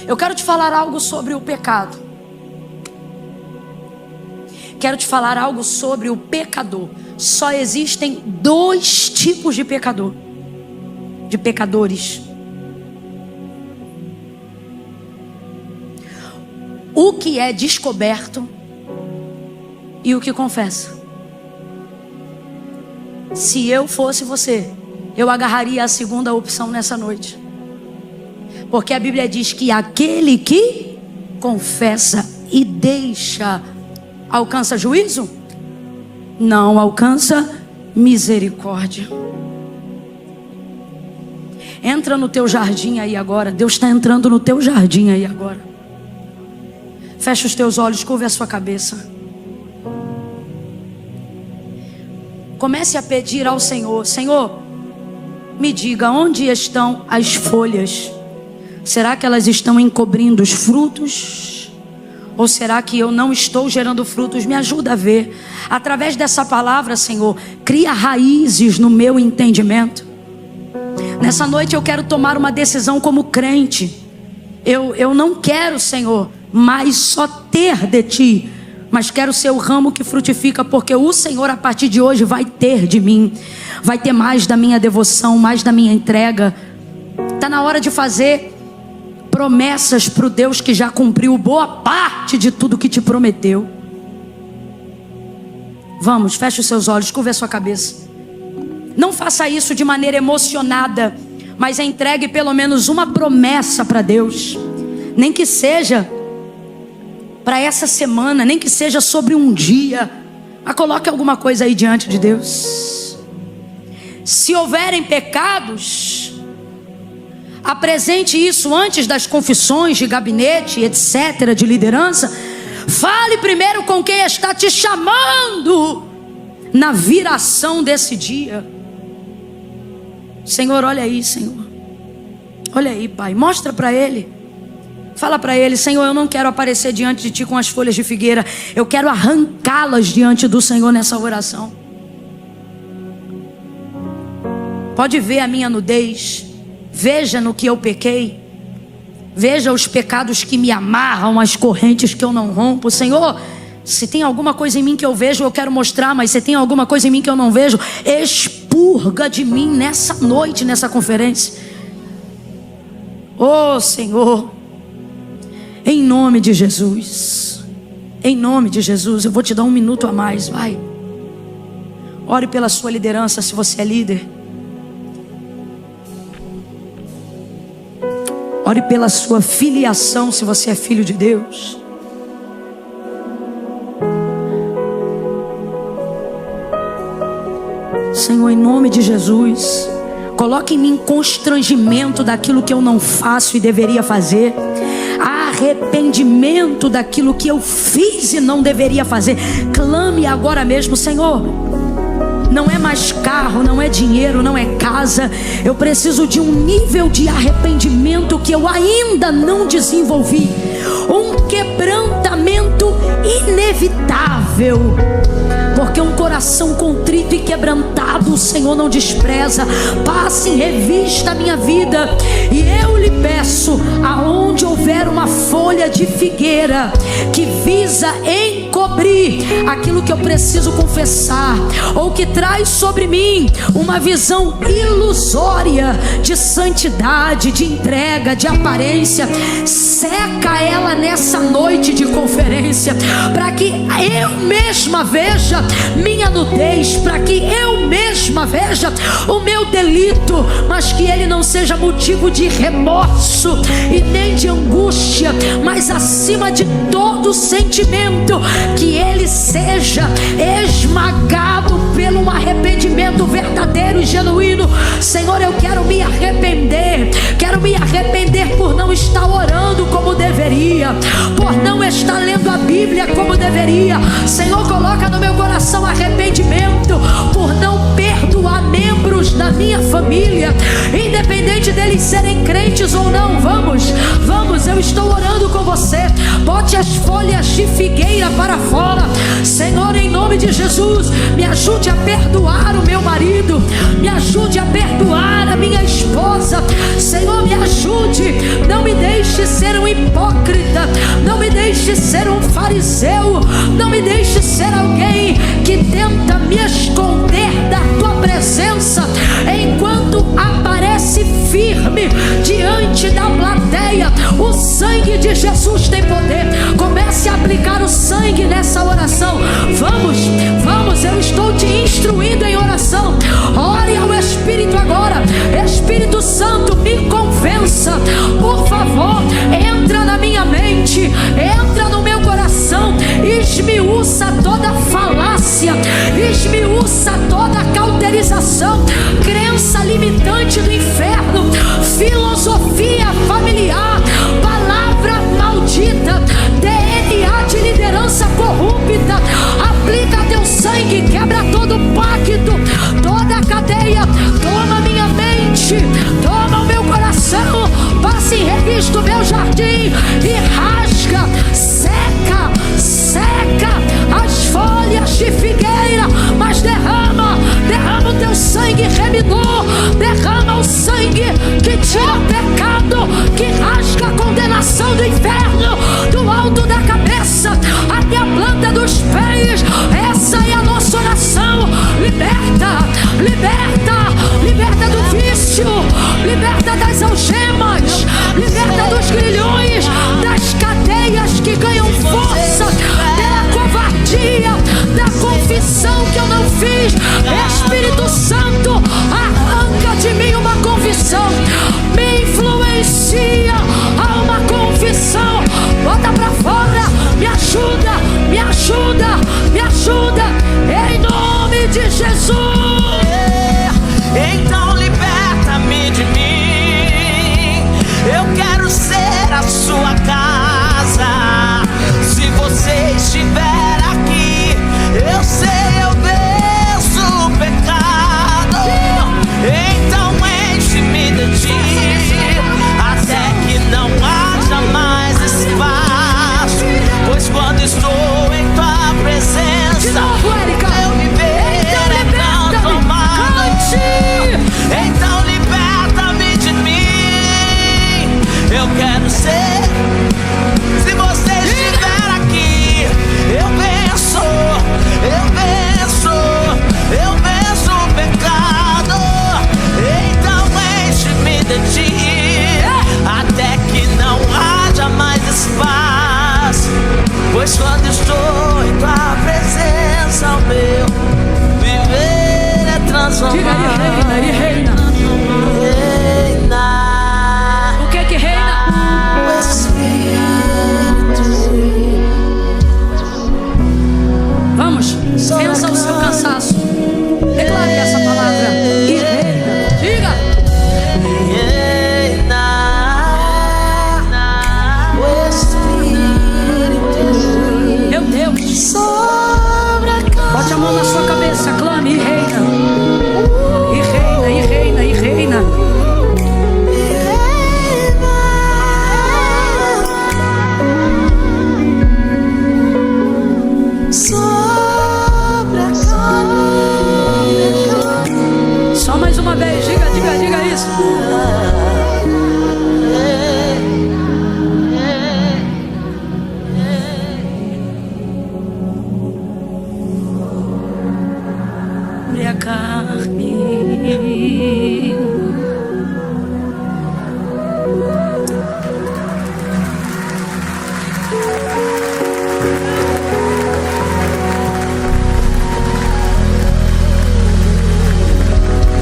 Eu quero te falar algo sobre o pecado. Quero te falar algo sobre o pecador. Só existem 2 tipos de pecador, de pecadores. O que é descoberto e o que confessa. Se eu fosse você, eu agarraria a segunda opção nessa noite. Porque a Bíblia diz que aquele que confessa e deixa alcança juízo? Não, alcança misericórdia. Entra no teu jardim aí agora. Deus está entrando no teu jardim aí agora. Fecha os teus olhos, curva a sua cabeça. Comece a pedir ao Senhor: Senhor, me diga onde estão as folhas. Será que elas estão encobrindo os frutos? Ou será que eu não estou gerando frutos? Me ajuda a ver. Através dessa palavra, Senhor, cria raízes no meu entendimento. Nessa noite eu quero tomar uma decisão como crente. Eu não quero, Senhor, mais só ter de Ti, mas quero ser o ramo que frutifica, porque o Senhor a partir de hoje vai ter de mim. Vai ter mais da minha devoção, mais da minha entrega. Está na hora de fazer promessas para o Deus que já cumpriu boa parte de tudo que te prometeu. Vamos, feche os seus olhos, curva a sua cabeça. Não faça isso de maneira emocionada, mas entregue pelo menos uma promessa para Deus. Nem que seja para essa semana, nem que seja sobre um dia. Mas coloque alguma coisa aí diante de Deus. Se houverem pecados, apresente isso antes das confissões de gabinete, etc., de liderança. Fale primeiro com quem está te chamando na viração desse dia. Senhor, olha aí, Senhor. Olha aí, Pai. Mostra para Ele. Fala para Ele: Senhor, eu não quero aparecer diante de Ti com as folhas de figueira. Eu quero arrancá-las diante do Senhor nessa oração. Pode ver a minha nudez. Veja no que eu pequei. Veja os pecados que me amarram, as correntes que eu não rompo. Senhor, se tem alguma coisa em mim que eu vejo, eu quero mostrar. Mas se tem alguma coisa em mim que eu não vejo, expurga de mim nessa noite, nessa conferência. Oh Senhor, em nome de Jesus, em nome de Jesus, eu vou te dar 1 minuto a mais, vai. Ore pela sua liderança se você é líder. Ore pela sua filiação se você é filho de Deus. Senhor, em nome de Jesus, coloque em mim constrangimento daquilo que eu não faço e deveria fazer, arrependimento daquilo que eu fiz e não deveria fazer. Clame agora mesmo: Senhor, não é mais carro, não é dinheiro, não é casa. Eu preciso de um nível de arrependimento que eu ainda não desenvolvi. Um quebrantamento inevitável. Porque um coração contrito e quebrantado o Senhor não despreza. Passe em revista a minha vida. E eu lhe peço, aonde houver uma folha de figueira que visa encobrir aquilo que eu preciso confessar, ou que traz sobre mim uma visão ilusória de santidade, de entrega, de aparência, seca ela nessa noite de conferência, para que eu mesma veja minha nudez, para que eu mesma veja o meu delito, mas que ele não seja motivo de remorso e nem de angústia, mas acima de todo sentimento, que ele seja esmagado pelo arrependimento verdadeiro e genuíno. Senhor, eu quero me arrepender por não estar orando como deveria, por não estar lendo a Bíblia como deveria. Senhor, coloca no meu coração arrependimento por não perdoar membros da minha família, independente deles serem crentes ou não. Vamos, eu estou orando com você. Bote as folhas de figueira para fora. Senhor, em nome de Jesus, me ajude a perdoar o meu marido, me ajude a perdoar a minha esposa. Senhor, me ajude, não me deixe ser um hipócrita, não me deixe ser um fariseu, não me deixe ser alguém que tenta me esconder da tua presença, enquanto aparece firme diante da plateia. O sangue de Jesus tem poder. Comece a aplicar o sangue nessa oração. Vamos, eu estou te instruindo em oração. Ore ao Espírito agora. Espírito Santo, me convença, por favor. Entra na minha mente, entra no meu coração, esmiuça toda falácia, esmiuça toda cauterização, crença limitante do inferno, filosofia familiar, palavra maldita, DNA de liderança corrupta. Aplica teu sangue, quebra todo pacto, toda a cadeia. Toma minha mente, toma o meu coração, passe em revista o meu jardim e rasga, seca as folhas de figueira, mas derrama o teu sangue remidor, derrama o sangue que tira o pecado, que rasga a condenação do inferno, do alto da cabeça até a planta dos pés. Essa é a nossa oração. Liberta do vício, liberta das algemas, liberta dos grilhões, das cadeias que ganham força, da covardia, da confissão que eu não fiz. Espírito Santo, arranca de mim uma confissão, me influencia a uma confissão. Bota pra fora, me ajuda, em nome de Jesus. Então liberta-me de mim, eu quero ser a sua casa. Se você estiver aqui, eu sei, eu venço o pecado. Então enche-me de ti, até que não haja mais espaço. Pois quando estou em tua presença, De novo, Érica. eu viver é transformado. Então liberta-me de mim, eu quero ser. Se você estiver aqui, eu venço o pecado. Então enche-me de ti, até que não haja mais espaço. Pois quando estou em tua presença, o meu viver é transformado. Diga aí, reina. O que reina? O Espírito. Vamos, vença o seu cansaço. Declare essa palavra e reina. Diga. O Espírito. Meu Deus. Bote a mão na sua cabeça, clame e reina. E reina. Só mais uma vez, diga isso. Minha carne.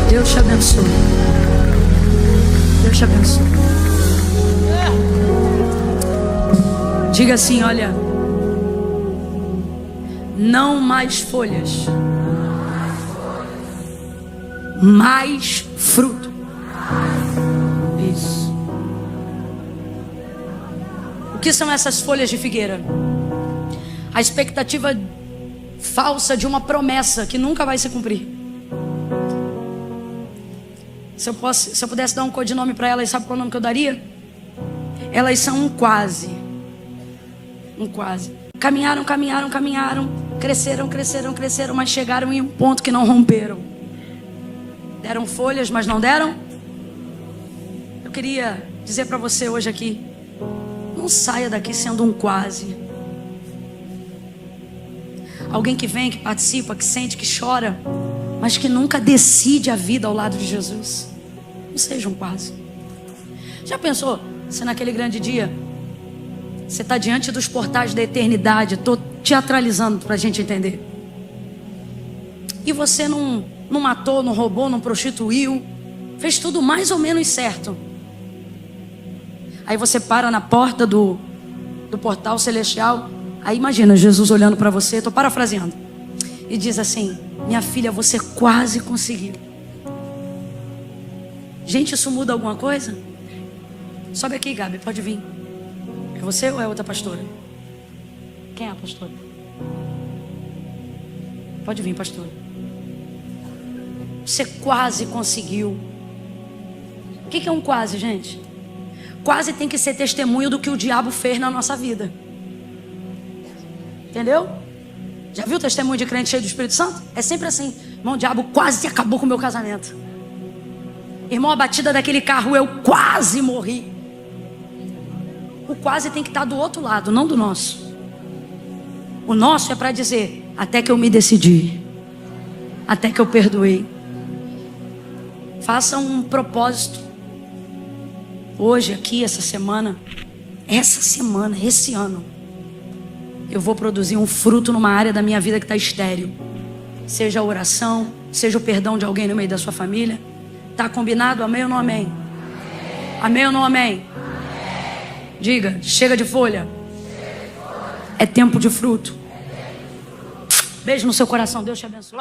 Deus te abençoe. Deus te abençoe. Diga assim, olha, não mais folhas, mais fruto. Isso. O que são essas folhas de figueira? A expectativa falsa de uma promessa que nunca vai se cumprir. Se eu pudesse dar um codinome para elas, sabe qual é o nome que eu daria? Elas são um quase. Um quase. Caminharam, cresceram, mas chegaram em um ponto que não romperam. Deram folhas, mas não deram. Eu queria dizer para você hoje aqui, não saia daqui sendo um quase. Alguém que vem, que participa, que sente, que chora, mas que nunca decide a vida ao lado de Jesus. Não seja um quase. Já pensou se naquele grande dia você está diante dos portais da eternidade? Estou teatralizando para a gente entender. E você não matou, não roubou, não prostituiu, fez tudo mais ou menos certo. Aí você para na porta do portal celestial. Aí imagina Jesus olhando para você, estou parafraseando, e diz assim: minha filha, você quase conseguiu. Gente, isso muda alguma coisa? Sobe aqui, Gabi, pode vir. É você ou é outra pastora? Quem é a pastora? Pode vir, pastora. Você quase conseguiu. O que é um quase, gente? Quase tem que ser testemunho do que o diabo fez na nossa vida. Entendeu? Já viu o testemunho de crente cheio do Espírito Santo? É sempre assim: irmão, o diabo quase acabou com o meu casamento. Irmão, a batida daquele carro, eu quase morri. O quase tem que estar do outro lado, não do nosso. O nosso é para dizer: até que eu me decidi, até que eu perdoei. Faça um propósito hoje, aqui, essa semana, esse ano, eu vou produzir um fruto numa área da minha vida que está estéril. Seja a oração, seja o perdão de alguém no meio da sua família. Está combinado? Amém ou não amém? Amém ou não amém? Diga: chega de folha. É tempo de fruto. Beijo no seu coração. Deus te abençoe.